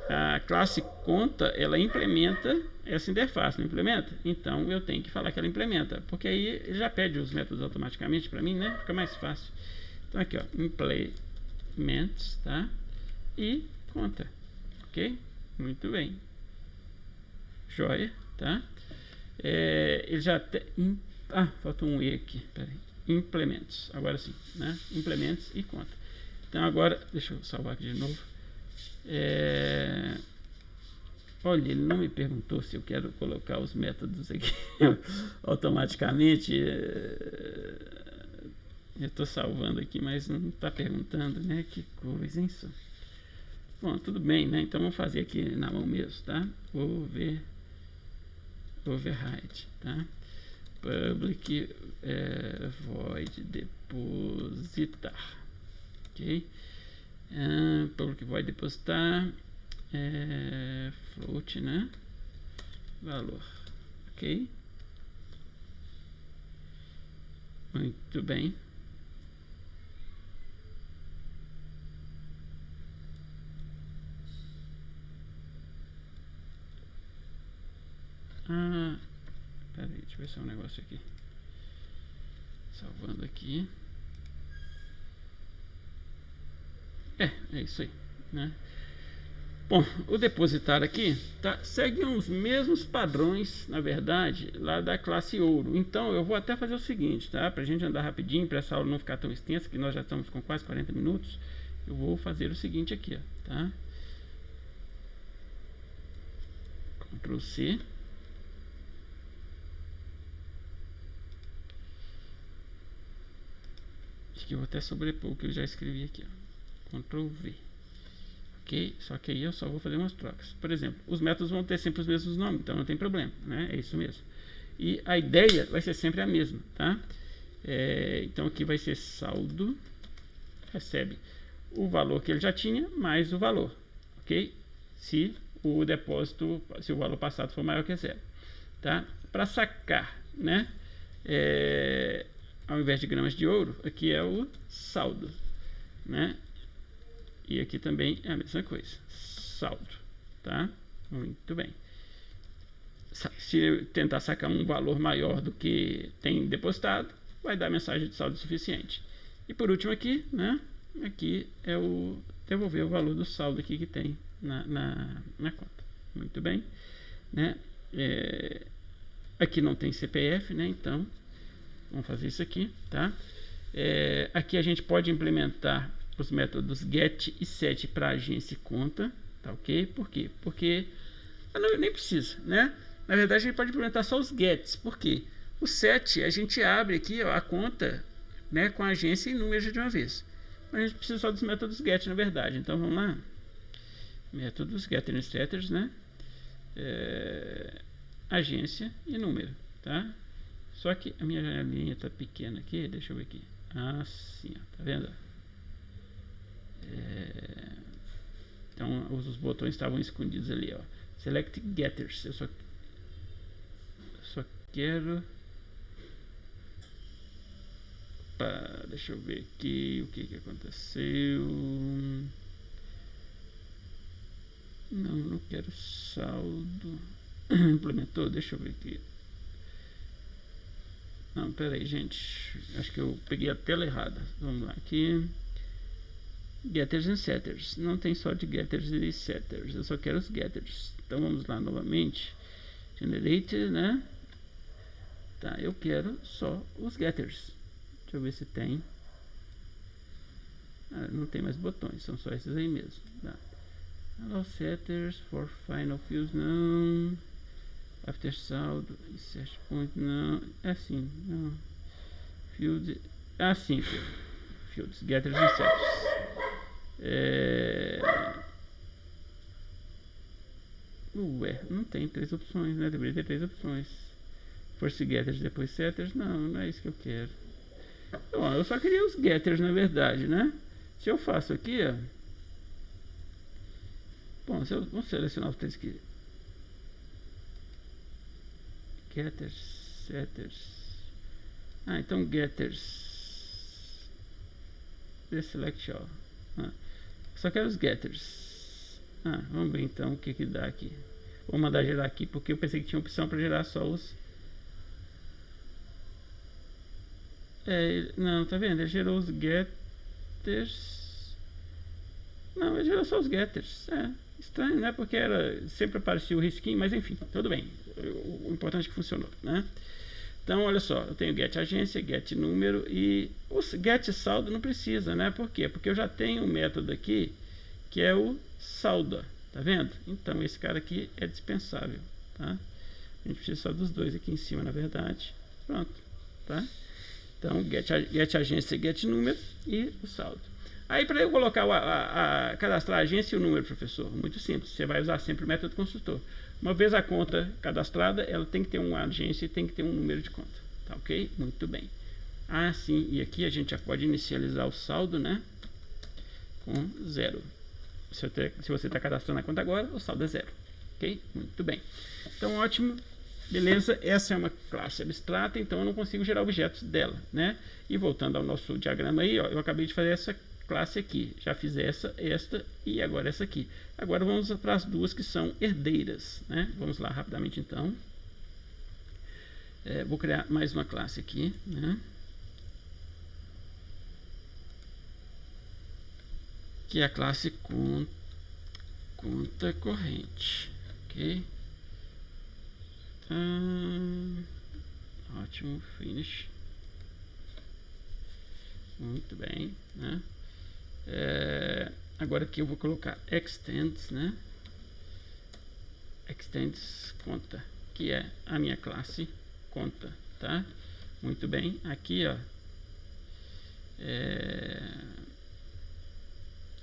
A classe conta, ela implementa essa interface, não implementa? Então eu tenho que falar que ela implementa, porque aí ele já pede os métodos automaticamente para mim, né? Fica mais fácil. Então aqui, ó, implements, tá? E conta, ok? Muito bem. Joia, tá? Ele já falta um E aqui, peraí. Implements, agora sim, né? Implements e conta. Então agora, deixa eu salvar aqui de novo. Olha, ele não me perguntou se eu quero colocar os métodos aqui automaticamente. Eu estou salvando aqui, mas não está perguntando, né? Que coisa, hein? Bom, tudo bem, né? Então vamos fazer aqui na mão mesmo, tá? Override, tá? Public void depositar, ok? Public void depositar float, né? Valor, ok? Muito bem. Peraí, deixa eu ver só um negócio aqui. Salvando aqui. É isso aí, né? Bom, o depositar aqui segue os mesmos padrões, na verdade, lá da classe ouro. Então eu vou até fazer o seguinte, tá? Pra gente andar rapidinho, para essa aula não ficar tão extensa, que nós já estamos com quase 40 minutos. Eu vou fazer o seguinte aqui, ó, tá? Ctrl C. Acho que eu vou até sobrepor o que eu já escrevi aqui, ó. Ctrl V. Ok? Só que aí eu só vou fazer umas trocas. Por exemplo, os métodos vão ter sempre os mesmos nomes, então não tem problema, né? É isso mesmo. E a ideia vai ser sempre a mesma, tá? Então aqui vai ser saldo, recebe o valor que ele já tinha, mais o valor, ok? Se o depósito, se o valor passado for maior que zero, tá? Para sacar, né? Ao invés de gramas de ouro, aqui é o saldo, né? E aqui também é a mesma coisa, saldo, tá? Muito bem. Se eu tentar sacar um valor maior do que tem depositado, vai dar mensagem de saldo suficiente. E por último aqui, né? Aqui é o devolver o valor do saldo aqui que tem na conta. Muito bem, né? Aqui não tem CPF, né? Então vamos fazer isso aqui, tá? Aqui a gente pode implementar os métodos get e set para agência e conta, tá ok? Por quê? Porque Não, nem precisa, né? Na verdade, a gente pode implementar só os gets. Por quê? O set, a gente abre aqui, ó, a conta, né, com a agência e número de uma vez. Mas a gente precisa só dos métodos get, na verdade. Então, vamos lá. Métodos getter e setters, né? Agência e número, tá? Só que a minha janelinha tá pequena aqui, deixa eu ver aqui. Assim, ó, tá vendo? Então os botões estavam escondidos ali, ó. Select getters. Eu só quero. Opa, deixa eu ver aqui o que aconteceu. Não quero saldo. Implementou, deixa eu ver aqui. Não, pera aí, gente. Acho que eu peguei a tela errada. Vamos lá aqui. Getters e setters. Não tem só de getters e setters. Eu só quero os getters. Então vamos lá novamente. Generate, né? Tá, eu quero só os getters. Deixa eu ver se tem. Não tem mais botões, são só esses aí mesmo. Tá. Allow setters for final fields, não. After saldo, insert point, não. É assim, não. Fields, assim, fields, getters e setters. Ué, não tem 3 opções, né? Deveria ter 3 opções. Force getters depois setters, não é isso que eu quero. Bom, eu só queria os getters, na verdade, né? Se eu faço aqui, ó. Bom, vamos selecionar os 3 aqui. Getters, setters. Então getters. Deselect all. Só quero os getters. Vamos ver então o que dá aqui. Vou mandar gerar aqui porque eu pensei que tinha opção para gerar só os. Não, tá vendo? Ele gerou os getters. Não, ele gerou só os getters. Estranho, né? Porque sempre aparecia o risquinho, mas enfim, tudo bem. O importante é que funcionou, né? Então, olha só, eu tenho get agência, get número e o get saldo não precisa, né? Por quê? Porque eu já tenho um método aqui que é o saldo, tá vendo? Então, esse cara aqui é dispensável, tá? A gente precisa só dos dois aqui em cima, na verdade. Pronto, tá? Então, get agência, get número e o saldo. Aí, para eu colocar cadastrar a agência e o número, professor, muito simples. Você vai usar sempre o método construtor. Uma vez a conta cadastrada, ela tem que ter uma agência e tem que ter um número de conta. Tá ok? Muito bem. Sim. E aqui a gente já pode inicializar o saldo, né? Com 0. Se você está cadastrando a conta agora, o saldo é 0. Ok? Muito bem. Então, ótimo. Beleza, essa é uma classe abstrata, então eu não consigo gerar objetos dela, né? E voltando ao nosso diagrama aí, ó, eu acabei de fazer essa classe aqui. Já fiz esta e agora essa aqui. Agora vamos para as duas que são herdeiras, né? Vamos lá rapidamente então. Vou criar mais uma classe aqui, né? Que é a classe conta corrente, ok? Ótimo, finish. Muito bem, né? Agora aqui eu vou colocar extends, né? Extends conta, que é a minha classe conta, tá? Muito bem, aqui ó,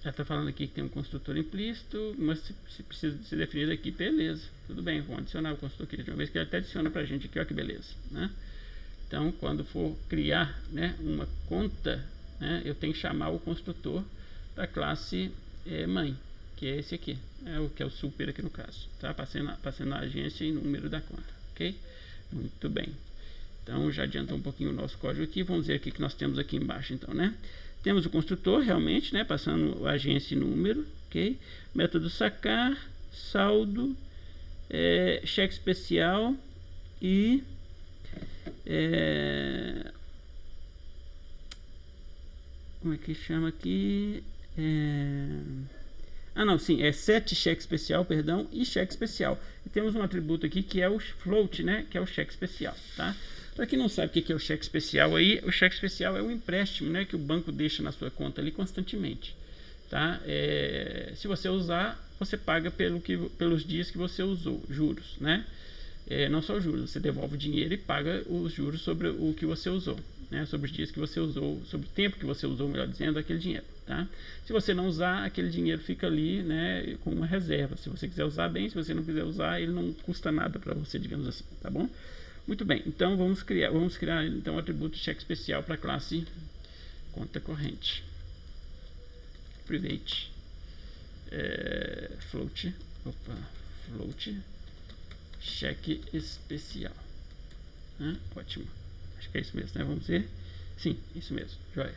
ela está falando aqui que tem um construtor implícito, mas se precisa ser definido aqui, beleza, tudo bem, vamos adicionar o construtor aqui de uma vez, que ele até adiciona pra gente aqui, ó que beleza, né? Então, quando for criar, né, uma conta, né, eu tenho que chamar o construtor da classe mãe, que é esse aqui, que é o super aqui no caso, tá? Passando a agência e número da conta, ok? Muito bem. Então, já adiantou um pouquinho o nosso código aqui, vamos ver o que nós temos aqui embaixo, então, né? Temos o construtor, realmente, né? Passando agência e número, ok? Método sacar, saldo, cheque especial e como é que chama aqui? Não, sim, set cheque especial, perdão, e cheque especial. E temos um atributo aqui que é o float, né? Que é o cheque especial, tá? Para quem não sabe o que é o cheque especial aí, o cheque especial é um empréstimo, né, que o banco deixa na sua conta ali constantemente, tá? Se você usar, você paga pelos dias que você usou, juros, né? Não só os juros, você devolve o dinheiro e paga os juros sobre o que você usou, né? Sobre os dias que você usou, sobre o tempo que você usou, melhor dizendo, aquele dinheiro, tá? Se você não usar, aquele dinheiro fica ali, né, com uma reserva. Se você quiser usar, bem; se você não quiser usar, ele não custa nada para você, digamos assim, tá bom? Muito bem, então vamos criar então o atributo cheque especial para a classe conta corrente. Private float cheque especial, né? Ótimo, acho que é isso mesmo, né? Vamos ver, sim, isso mesmo, joia.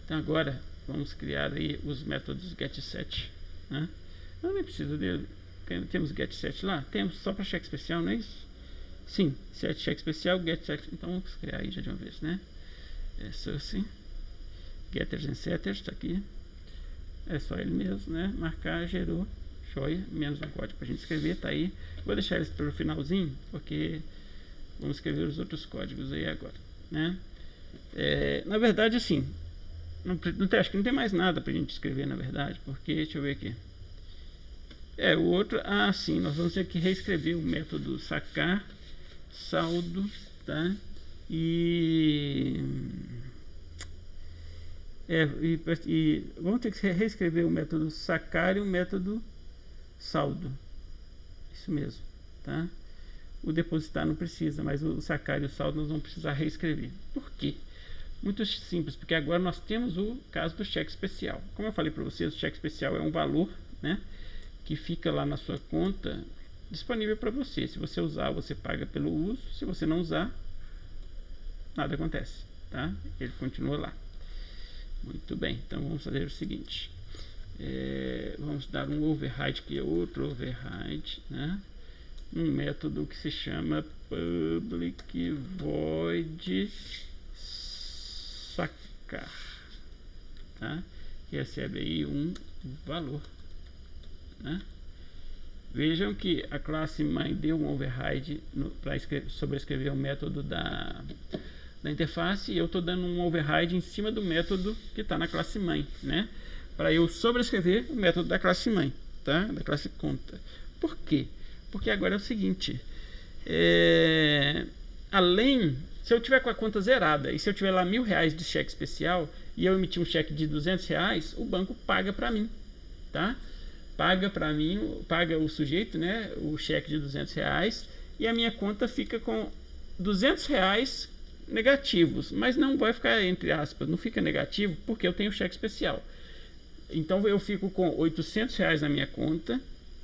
Então agora vamos criar aí os métodos getSet, né? Não, nem precisa dele. Temos getSet lá? Temos só para cheque especial, não é isso? Sim, set cheque especial, getSet. Então vamos criar aí já de uma vez, né? Source, getters and setters, está aqui. É só ele mesmo, né? Marcar, gerou, joia, menos um código para a gente escrever, tá aí. Vou deixar eles para o finalzinho, porque vamos escrever os outros códigos aí agora, né? Na verdade, assim, acho que não tem mais nada para a gente escrever, na verdade, porque, deixa eu ver aqui. O outro, sim, nós vamos ter que reescrever o método sacar saldo, tá? E vamos ter que reescrever o método sacar e o método saldo. Isso mesmo, tá? O depositar não precisa, mas o sacar e o saldo nós vamos precisar reescrever. Por quê? Muito simples, porque agora nós temos o caso do cheque especial. Como eu falei para vocês, o cheque especial é um valor, né, que fica lá na sua conta disponível para você. Se você usar, você paga pelo uso. Se você não usar, nada acontece, tá? Ele continua lá. Muito bem, então vamos fazer o seguinte. Vamos dar um override, que é outro override, né? Um método que se chama public void sacar, tá? Que recebe aí um valor, né? Vejam que a classe mãe deu um override para sobrescrever o método da interface, e eu estou dando um override em cima do método que está na classe mãe, né? Para eu sobrescrever o método da classe mãe, tá? Da classe conta. Por quê? Porque agora é o seguinte, se eu tiver com a conta zerada e se eu tiver lá R$1.000 de cheque especial e eu emitir um cheque de R$200, o banco paga para mim, tá? Paga para mim, paga o sujeito, né, o cheque de R$200, e a minha conta fica com R$200 negativos, mas não vai ficar, entre aspas, não fica negativo porque eu tenho cheque especial. Então eu fico com R$800 na minha conta,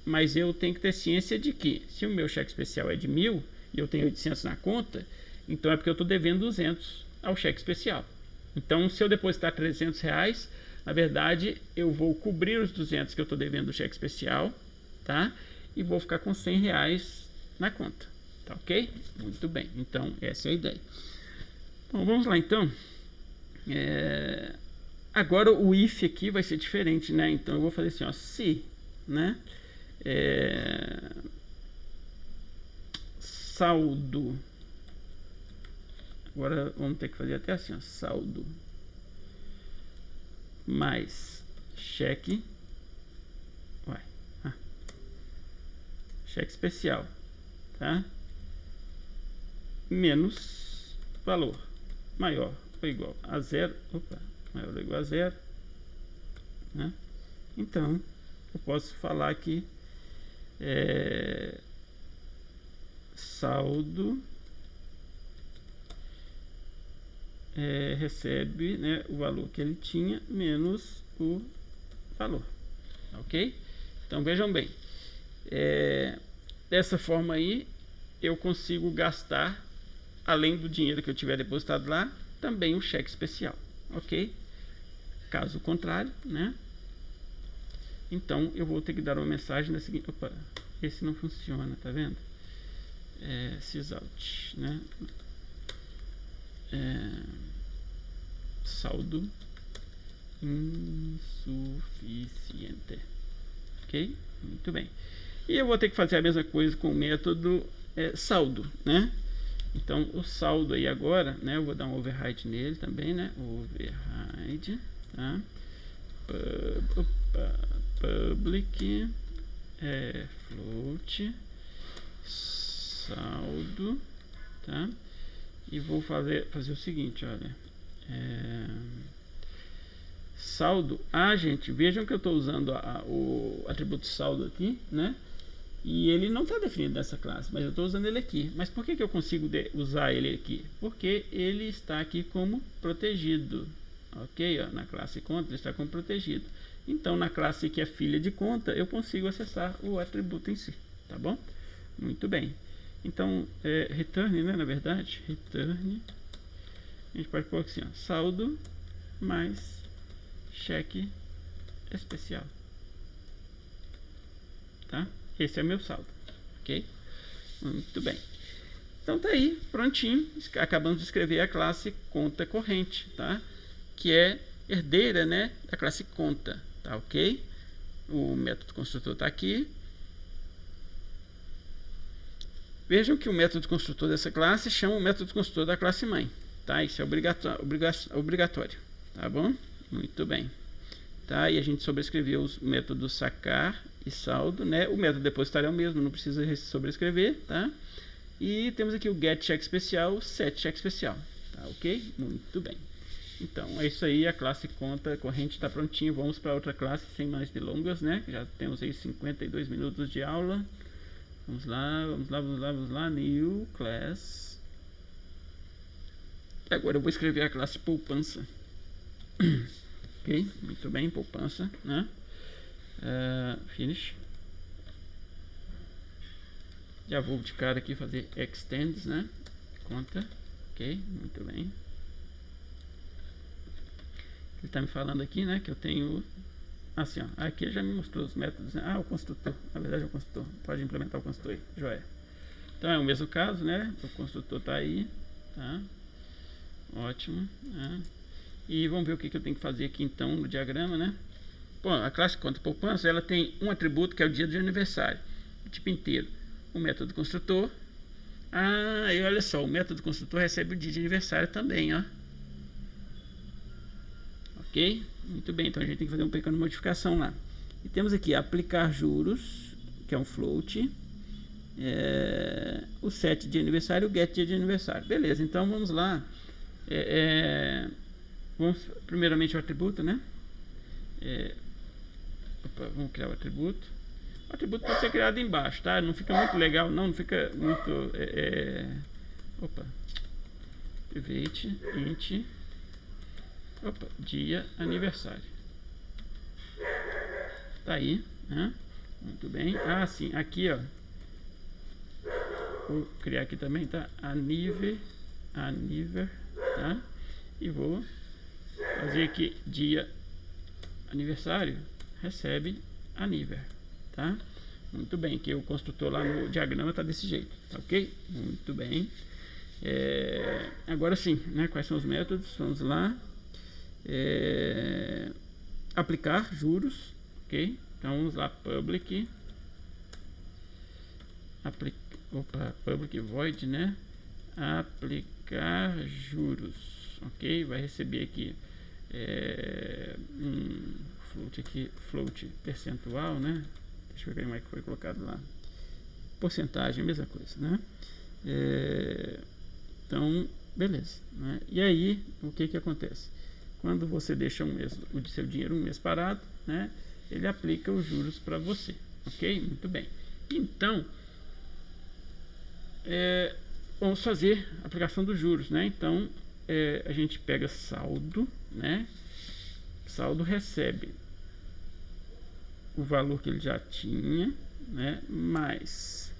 mas eu tenho que ter ciência de que se o meu cheque especial é de 1.000 e eu tenho 800 na conta, então é porque eu estou devendo 200 ao cheque especial. Então, se eu depositar R$300, na verdade, eu vou cobrir os 200 que eu estou devendo do cheque especial, tá? E vou ficar com R$100 na conta, tá ok? Muito bem, então essa é a ideia. Bom, vamos lá então. Agora o if aqui vai ser diferente, né? Então eu vou fazer assim, ó, se, né? Saldo. Agora vamos ter que fazer até assim, ó, saldo mais cheque, cheque especial, tá? Menos valor maior ou igual a zero, maior ou igual a zero, né? Então eu posso falar que saldo recebe, né, o valor que ele tinha menos o valor, ok? Então vejam bem, dessa forma aí eu consigo gastar, além do dinheiro que eu tiver depositado lá, também o cheque especial, ok? Caso contrário, né, então eu vou ter que dar uma mensagem da seguinte, esse não funciona, tá vendo? Sysout, né? Saldo insuficiente, ok? Muito bem. E eu vou ter que fazer a mesma coisa com o método saldo, né? Então o saldo aí agora, né, eu vou dar um override nele também, né? Override, tá? Public float saldo, tá? E vou fazer o seguinte, olha, saldo, gente, vejam que eu estou usando o atributo saldo aqui, né? E ele não está definido nessa classe, mas eu estou usando ele aqui. Mas por que eu consigo usar ele aqui? Porque ele está aqui como protegido, ok? Ó, na classe conta ele está como protegido. Então na classe que é filha de conta eu consigo acessar o atributo em si, tá bom? Muito bem. Então return, né, na verdade, return, a gente pode pôr assim, ó, saldo mais cheque especial, tá? Esse é meu saldo, ok? Muito bem. Então tá aí, prontinho. Acabamos de escrever a classe conta corrente, tá? Que é herdeira, né, da classe conta, tá ok? O método construtor está aqui. Vejam que o método construtor dessa classe chama o método construtor da classe mãe, tá? Isso é obrigatório, tá bom? Muito bem. Tá? E a gente sobrescreveu os métodos sacar e saldo, né? O método depositário é o mesmo, não precisa sobrescrever, tá? E temos aqui o get cheque especial, o set cheque especial, tá ok? Muito bem. Então é isso aí, a classe conta corrente está prontinho. Vamos para outra classe sem mais delongas, né? Já temos aí 52 minutos de aula. Vamos lá, new class. E agora eu vou escrever a classe poupança. Ok, muito bem, poupança, né? Finish. Já vou de cara aqui fazer extends, né? Conta, ok, muito bem. Ele está me falando aqui, né? Que eu tenho assim, ó. Aqui ele já me mostrou os métodos, né? O construtor, na verdade é o construtor. Pode implementar o construtor aí, joia. Então é o mesmo caso, né? O construtor está aí, tá? Ótimo, né? E vamos ver o que eu tenho que fazer aqui então no diagrama, né? Bom, a classe conta poupança, ela tem um atributo que é o dia de aniversário, o tipo inteiro. O método construtor. E olha só, o método construtor recebe o dia de aniversário também, ó. Ok? Muito bem, então a gente tem que fazer uma pequena modificação lá. E temos aqui aplicar juros, que é um float. O set de aniversário, o get dia de aniversário. Beleza, então vamos lá. Vamos primeiramente o atributo, né? Vamos criar o atributo. O atributo pode ser criado embaixo, tá? Não fica muito legal, não fica muito. Private int. Dia aniversário. Tá aí, né? Muito bem. Sim, aqui, ó. Vou criar aqui também, tá? Aniver, tá? E vou fazer aqui dia aniversário recebe aniver, tá? Muito bem, que o construtor lá no diagrama tá desse jeito, tá ok? Muito bem. Agora sim, né? Quais são os métodos? Vamos lá. Aplicar juros, ok? Então vamos lá, public void, né? Aplicar juros, ok? Vai receber aqui float percentual, né? Deixa eu ver como é que foi colocado lá. Porcentagem, mesma coisa, né? Então, beleza, né? E aí, o que acontece? Quando você deixa o seu dinheiro um mês parado, né? Ele aplica os juros para você, ok? Muito bem. Então, vamos fazer a aplicação dos juros, né? Então, a gente pega saldo, né? Saldo recebe o valor que ele já tinha, né? Mais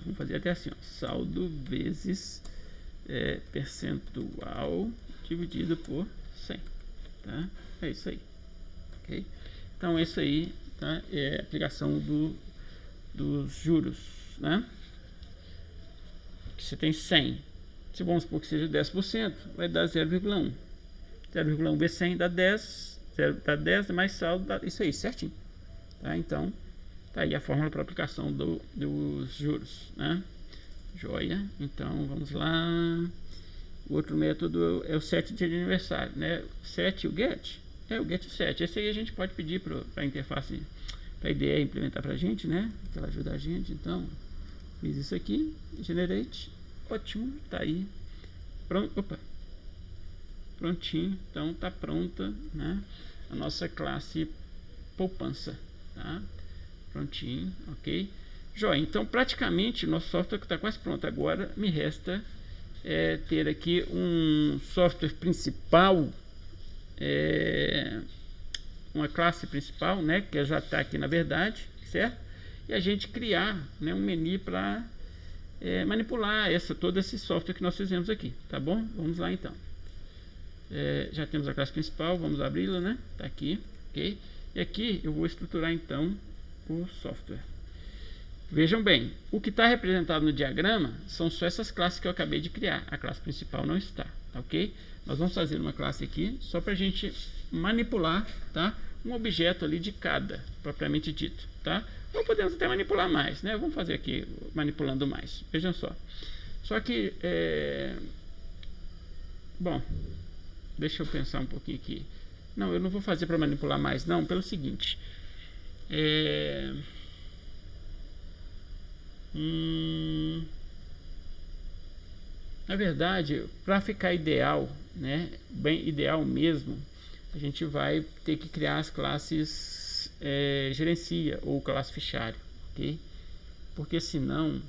vamos fazer até assim, ó, saldo vezes percentual dividido por 100, tá? É isso aí, ok? Então isso aí, tá? É a aplicação dos juros, né? Que você tem 100, se vamos supor que seja 10%, vai dar 0,1. 0,1 vezes 100 dá 10, 0 dá 10 mais saldo, dá isso aí, certinho, tá? Então tá aí a fórmula para aplicação dos juros, né? Joia. Então vamos lá. O outro método é o set de aniversário, né? Set e o get É o getSet. Esse aí a gente pode pedir para a interface, para a IDE implementar para a gente, né? Que ela ajuda a gente. Então, fiz isso aqui, generate, ótimo, tá aí, pronto, opa, prontinho. Então tá pronta, né, a nossa classe poupança, tá? Prontinho, ok, joia. Então praticamente nosso software está quase pronto. Agora me resta ter aqui um software principal, uma classe principal, né, que já está aqui na verdade, certo? E a gente criar, né, um menu para manipular todo esse software que nós fizemos aqui, tá bom? Vamos lá então. Já temos a classe principal, vamos abri-la, né? Tá aqui, ok? E aqui eu vou estruturar então o software. Vejam bem, o que está representado no diagrama são só essas classes que eu acabei de criar. A classe principal não está, ok? Nós vamos fazer uma classe aqui só para a gente manipular, tá? Um objeto ali de cada, propriamente dito, tá? Ou podemos até manipular mais, né? Vamos fazer aqui manipulando mais. Vejam só. Só que, bom, deixa eu pensar um pouquinho aqui. Não, eu não vou fazer para manipular mais, não, pelo seguinte. Na verdade, para ficar ideal, né, bem ideal mesmo, a gente vai ter que criar as classes gerencia ou classe fichário, ok? Porque senão,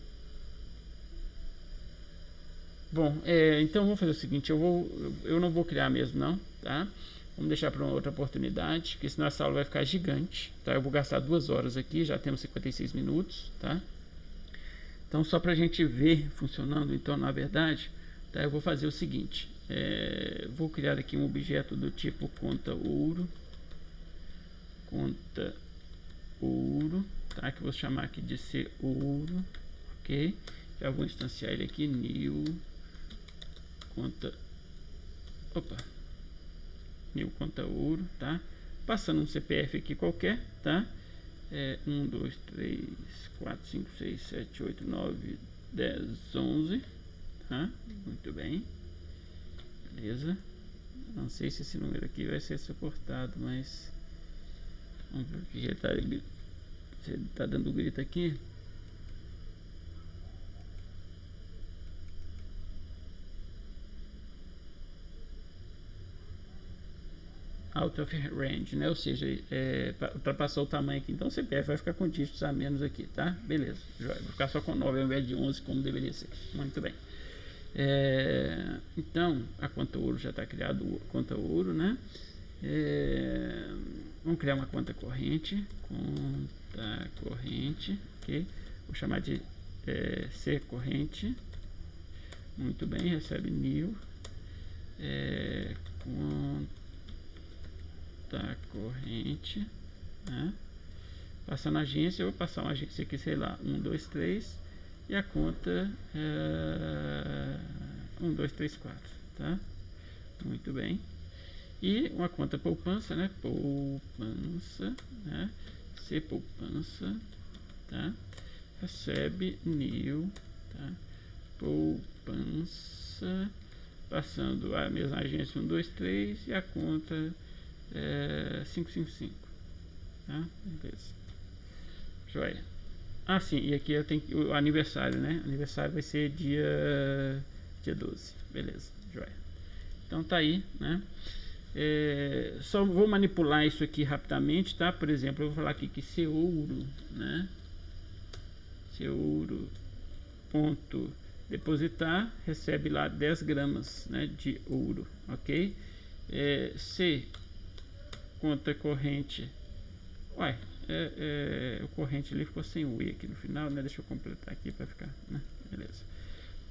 bom, então vamos fazer o seguinte, eu não vou criar mesmo não, tá? Vamos deixar para uma outra oportunidade, porque senão essa aula vai ficar gigante, tá? Eu vou gastar 2 horas aqui, já temos 56 minutos, tá? Então só para a gente ver funcionando, então na verdade, tá? Eu vou fazer o seguinte, vou criar aqui um objeto do tipo conta ouro, tá? Que eu vou chamar aqui de ser ouro, ok? Já vou instanciar ele aqui, new conta, new conta ouro, tá? Passando um CPF aqui qualquer, tá? 1, 2, 3, 4, 5, 6, 7, 8, 9, 10, 11, tá? Muito bem, beleza. Não sei se esse número aqui vai ser suportado, mas vamos ver o que ele tá, se ele tá dando grito aqui. Out of range, né? Ou seja, ultrapassou o tamanho aqui, então o CPF vai ficar com dígitos a menos aqui, tá? Beleza, vai ficar só com 9 ao invés de 11 como deveria ser. Muito bem. Então a conta ouro já está criado, conta ouro, né? Vamos criar uma conta corrente, ok? Vou chamar de ser corrente. Muito bem, recebe new conta corrente, né? Passando a agência, eu vou passar uma agência aqui, sei lá, 1, 2, 3, e a conta 1, 2, 3, 4, tá? Muito bem. E uma conta poupança, né? Poupança, né? C poupança, tá? Recebe new, tá? Poupança, passando a mesma agência 1, 2, 3 e a conta 555, tá? Beleza, joia. Ah, sim, e aqui eu tenho o aniversário, né? Aniversário vai ser dia 12, beleza, joia. Então tá aí, né? Só vou manipular isso aqui rapidamente, tá? Por exemplo, eu vou falar aqui que Seouro, né? Seouro ponto depositar recebe lá 10 gramas, né, de ouro, ok? C conta corrente, o corrente ali ficou sem o E aqui no final, né? Deixa eu completar aqui para ficar, né? Beleza.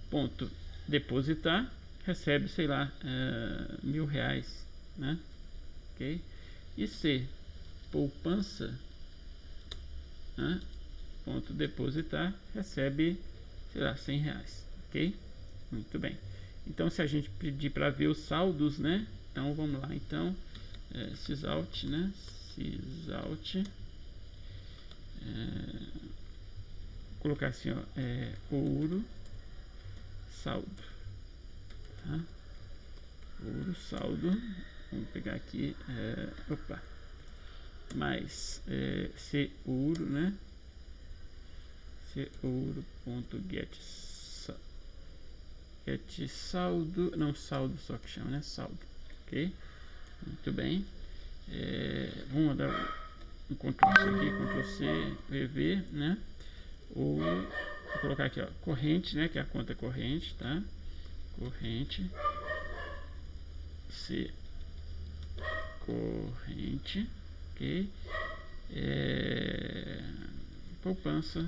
Ponto depositar recebe, sei lá, R$1.000, né? Ok? E C poupança, né? Ponto depositar recebe, sei lá, R$100, ok? Muito bem. Então se a gente pedir para ver os saldos, né? Então vamos lá, então sysout, né? Sysout, colocar assim, ó, ouro saldo, tá? Ouro saldo, vamos pegar aqui, opa, mais couro, né? couro.get saldo, não, saldo só que chama, né? Saldo, ok? Muito bem. Vamos dar um Ctrl+C aqui, Ctrl+C, rever, né? Ou vou colocar aqui, ó, corrente, né? Que é a conta corrente, tá? Corrente, C, corrente, ok? Poupança,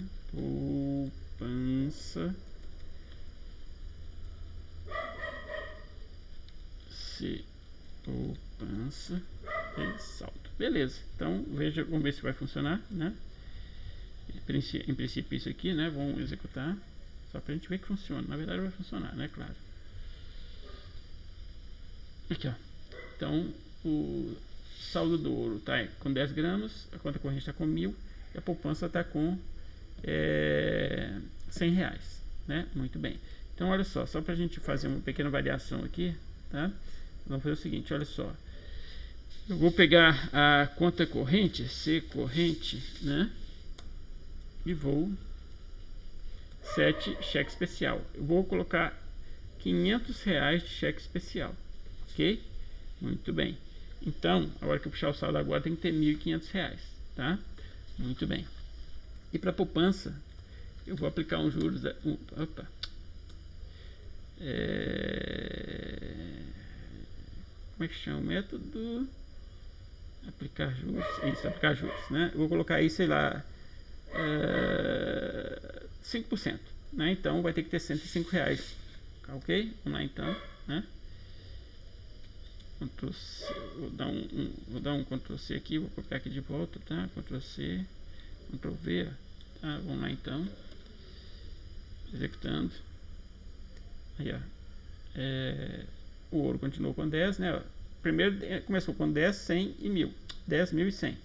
C, poupança e saldo. Beleza, então veja, vamos ver se vai funcionar, né? Em princípio isso aqui, né? Vamos executar só pra gente ver que funciona. Na verdade vai funcionar, né? Claro. Aqui, ó. Então o saldo do ouro tá com 10 gramas, a conta corrente está com 1.000 e a poupança está com 100 reais, né? Muito bem. Então olha só pra gente fazer uma pequena variação aqui, tá? Vamos fazer o seguinte, olha só. Eu vou pegar a conta corrente, C corrente, né? E vou cheque especial. Eu vou colocar 500 reais de cheque especial, ok? Muito bem. Então, a hora que eu puxar o saldo agora tem que ter 1.500 reais, tá? Muito bem. E para poupança, eu vou aplicar um juros... Opa! Como é que chama o método? Aplicar juros. Isso, aplicar juros, né? Eu vou colocar aí, sei lá, 5%, né? Então vai ter que ter 105 reais, ok? Vamos lá então, né? Vou dar um Ctrl C aqui, vou copiar aqui de volta, tá? Ctrl C, Ctrl V, tá? Vamos lá então, executando. Aí, ó, o ouro continuou com 10, né? Ó. Primeiro começou com 10, 100 e 1.000, 10, 1.000 e 100.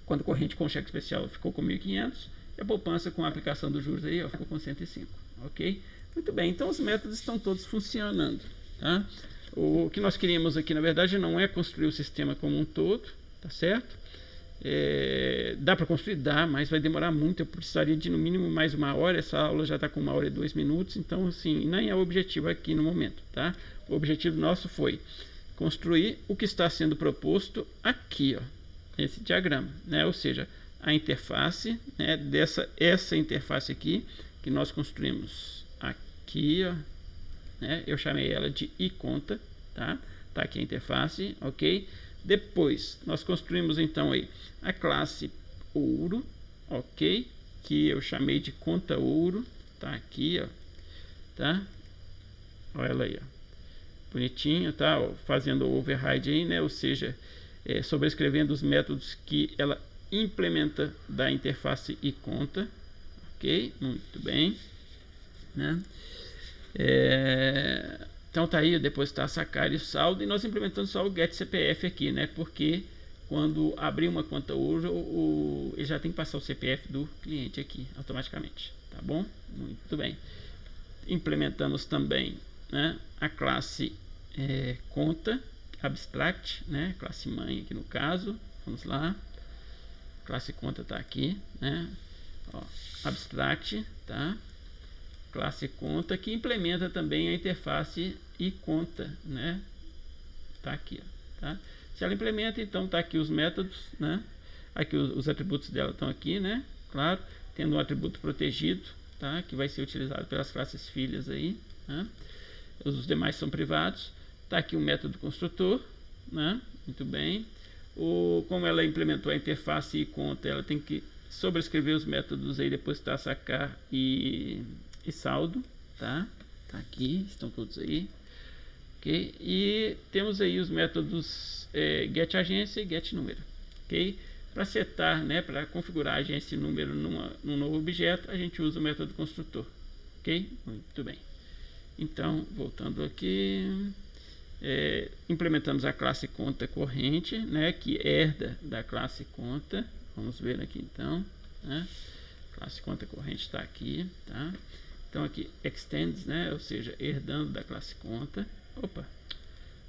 Quando corrente com cheque especial ficou com 1.500 e a poupança com a aplicação dos juros aí, ó, ficou com 105, ok? Muito bem, então os métodos estão todos funcionando, tá? O que nós queríamos aqui, na verdade, não é construir o sistema como um todo, tá certo? Dá para construir? Dá, mas vai demorar muito. Eu precisaria de no mínimo mais 1 hora. Essa aula já está com 1 hora e 2 minutos, então assim, nem é o objetivo aqui no momento, tá? O objetivo nosso foi construir o que está sendo proposto aqui, ó, esse diagrama, né? Ou seja, a interface, né, essa interface aqui que nós construímos aqui, ó, né? Eu chamei ela de iConta, tá? Tá aqui a interface, ok? Depois nós construímos então aí a classe ouro, ok? Que eu chamei de conta ouro, tá aqui, ó, tá? Olha ela aí, ó, bonitinho, tá? Ó, fazendo o override aí, né? Ou seja, sobrescrevendo os métodos que ela implementa da interface iConta, ok? Muito bem, né? Então tá aí, depositar, sacar e saldo, e nós implementamos só o get CPF aqui, né? Porque quando abrir uma conta ouro, ele já tem que passar o CPF do cliente aqui automaticamente, tá bom? Muito bem. Implementamos também, né, a classe conta abstract, né? Classe mãe aqui no caso. Vamos lá. Classe conta tá aqui, né? Ó, abstract, tá? Classe conta que implementa também a interface iConta, né? Tá aqui, ó, tá? Se ela implementa, então tá aqui os métodos, né? Aqui os atributos dela estão aqui, né? Claro, tendo um atributo protegido, tá? Que vai ser utilizado pelas classes filhas aí, né? Os demais são privados. Tá aqui o método construtor, né? Muito bem. Como ela implementou a interface iConta, ela tem que sobrescrever os métodos aí, depositar, sacar e saldo, tá? Tá aqui, estão todos aí, ok? E temos aí os métodos get agência e get número, ok? Para setar, né, para configurar a agência e número num novo objeto, a gente usa o método construtor, ok? Muito bem. Então, voltando aqui, implementamos a classe conta corrente, né, que herda da classe conta. Vamos ver aqui então, né? Classe conta corrente está aqui, tá? Então aqui extends, né, ou seja, herdando da classe conta. Opa,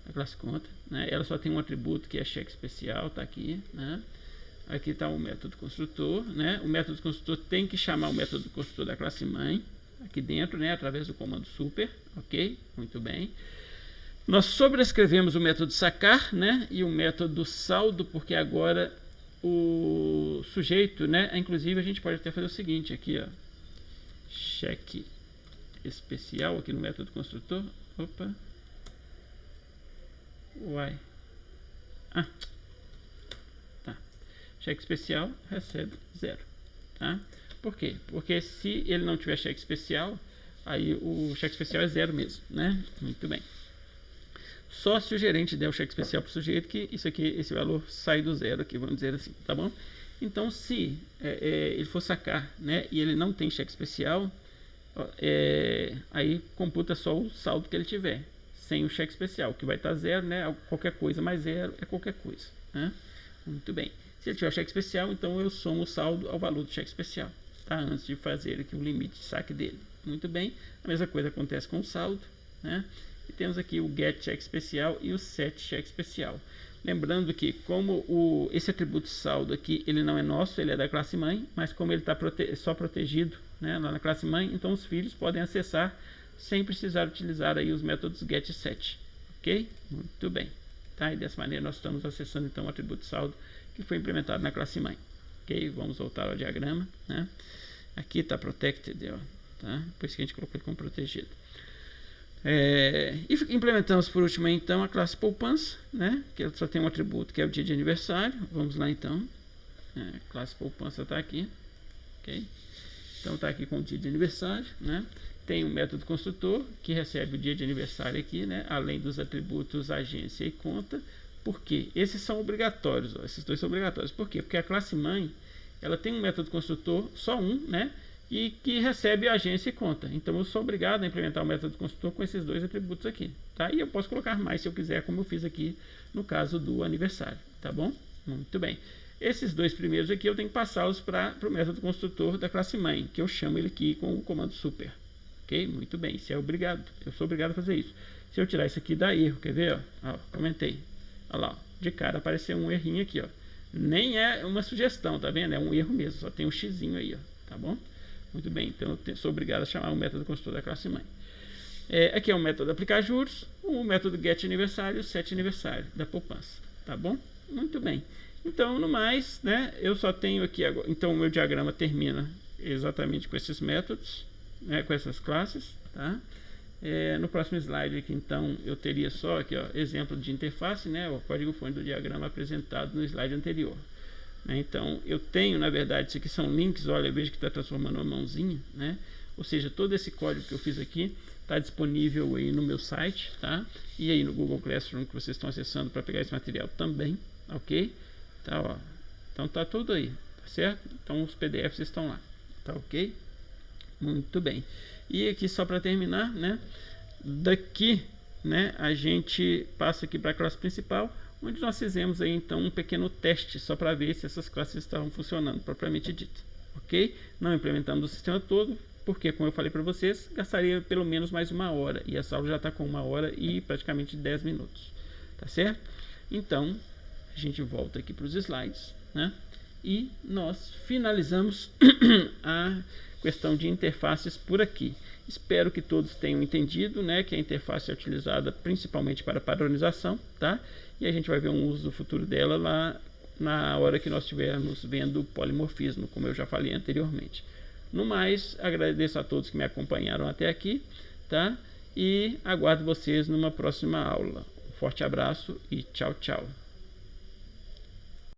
da classe conta, né? Ela só tem um atributo que é cheque especial, tá aqui, né? Aqui está o método construtor, né? O método construtor tem que chamar o método construtor da classe mãe aqui dentro, né? Através do comando super, ok? Muito bem. Nós sobrescrevemos o método sacar, né? E o método saldo, porque agora o sujeito, né? Inclusive a gente pode até fazer o seguinte aqui, ó, cheque especial aqui no método construtor. Opa, uai, tá. Cheque especial recebe 0, tá? Por quê? Porque se ele não tiver cheque especial, aí o cheque especial é 0 mesmo, né? Muito bem. Só se o gerente der o cheque especial para o sujeito que isso aqui, esse valor sai do 0 aqui, vamos dizer assim, tá bom? Então, se ele for sacar, né, e ele não tem cheque especial, aí computa só o saldo que ele tiver, sem o cheque especial, que vai estar 0, né? Qualquer coisa mais 0 é qualquer coisa, né? Muito bem. Se ele tiver cheque especial, então eu somo o saldo ao valor do cheque especial, tá? Antes de fazer aqui o limite de saque dele. Muito bem. A mesma coisa acontece com o saldo, né? E temos aqui o get cheque especial e o set cheque especial. Lembrando que como esse atributo saldo aqui, ele não é nosso, ele é da classe mãe, mas como ele está só protegido, né, lá na classe mãe, então os filhos podem acessar sem precisar utilizar aí os métodos get e set, ok? Muito bem. Tá? E dessa maneira nós estamos acessando então o atributo saldo que foi implementado na classe mãe. Ok? Vamos voltar ao diagrama, né? Aqui está protected, ó, tá? Por isso que a gente colocou ele como protegido. E implementamos por último aí, então a classe poupança, né? Que ela só tem um atributo que é o dia de aniversário. Vamos lá então. Classe poupança está aqui, ok? Então está aqui com o dia de aniversário, né? Tem um método construtor que recebe o dia de aniversário aqui, né? Além dos atributos agência e conta. Por quê? Esses são obrigatórios, ó, esses dois são obrigatórios. Por quê? Porque a classe mãe, ela tem um método construtor, só um, né? E que recebe agência e conta. Então eu sou obrigado a implementar o método construtor com esses dois atributos aqui, tá? E eu posso colocar mais se eu quiser, como eu fiz aqui no caso do aniversário, tá bom? Muito bem. Esses dois primeiros aqui eu tenho que passá-los para o método construtor da classe mãe, que eu chamo ele aqui com o comando super. Ok? Muito bem, isso é obrigado. Eu sou obrigado a fazer isso. Se eu tirar isso aqui, dá erro, quer ver? Ó, comentei. Olha lá, ó, de cara apareceu um errinho aqui, ó. Nem é uma sugestão, tá vendo? É um erro mesmo, só tem um xizinho aí, ó, tá bom? Muito bem, então eu sou obrigado a chamar o método construtor da classe mãe. Aqui é o método aplicar juros, o método get aniversário e o set aniversário da poupança, tá bom? Muito bem. Então, no mais, né, eu só tenho aqui agora. Então, o meu diagrama termina exatamente com esses métodos, né, com essas classes, tá? No próximo slide aqui, então, eu teria só aqui, ó, exemplo de interface, né, o código-fonte do diagrama apresentado no slide anterior. Então, eu tenho, na verdade, isso aqui são links, olha, veja que está transformando uma mãozinha, né? Ou seja, todo esse código que eu fiz aqui está disponível aí no meu site, tá? E aí no Google Classroom que vocês estão acessando para pegar esse material também, ok? Tá, ó. Então tá tudo aí, tá certo? Então os PDFs estão lá, tá ok? Muito bem. E aqui só para terminar, né? Daqui, né? A gente passa aqui para a classe principal, onde nós fizemos aí então um pequeno teste só para ver se essas classes estavam funcionando propriamente dito, ok? Não implementamos o sistema todo, porque como eu falei para vocês, gastaria pelo menos mais 1 hora, e essa aula já está com 1 hora e praticamente 10 minutos, tá certo? Então, a gente volta aqui para os slides, né? E nós finalizamos a questão de interfaces por aqui. Espero que todos tenham entendido, né, que a interface é utilizada principalmente para padronização, tá? E a gente vai ver um uso futuro dela lá na hora que nós estivermos vendo o polimorfismo, como eu já falei anteriormente. No mais, agradeço a todos que me acompanharam até aqui, tá? E aguardo vocês numa próxima aula. Um forte abraço e tchau, tchau.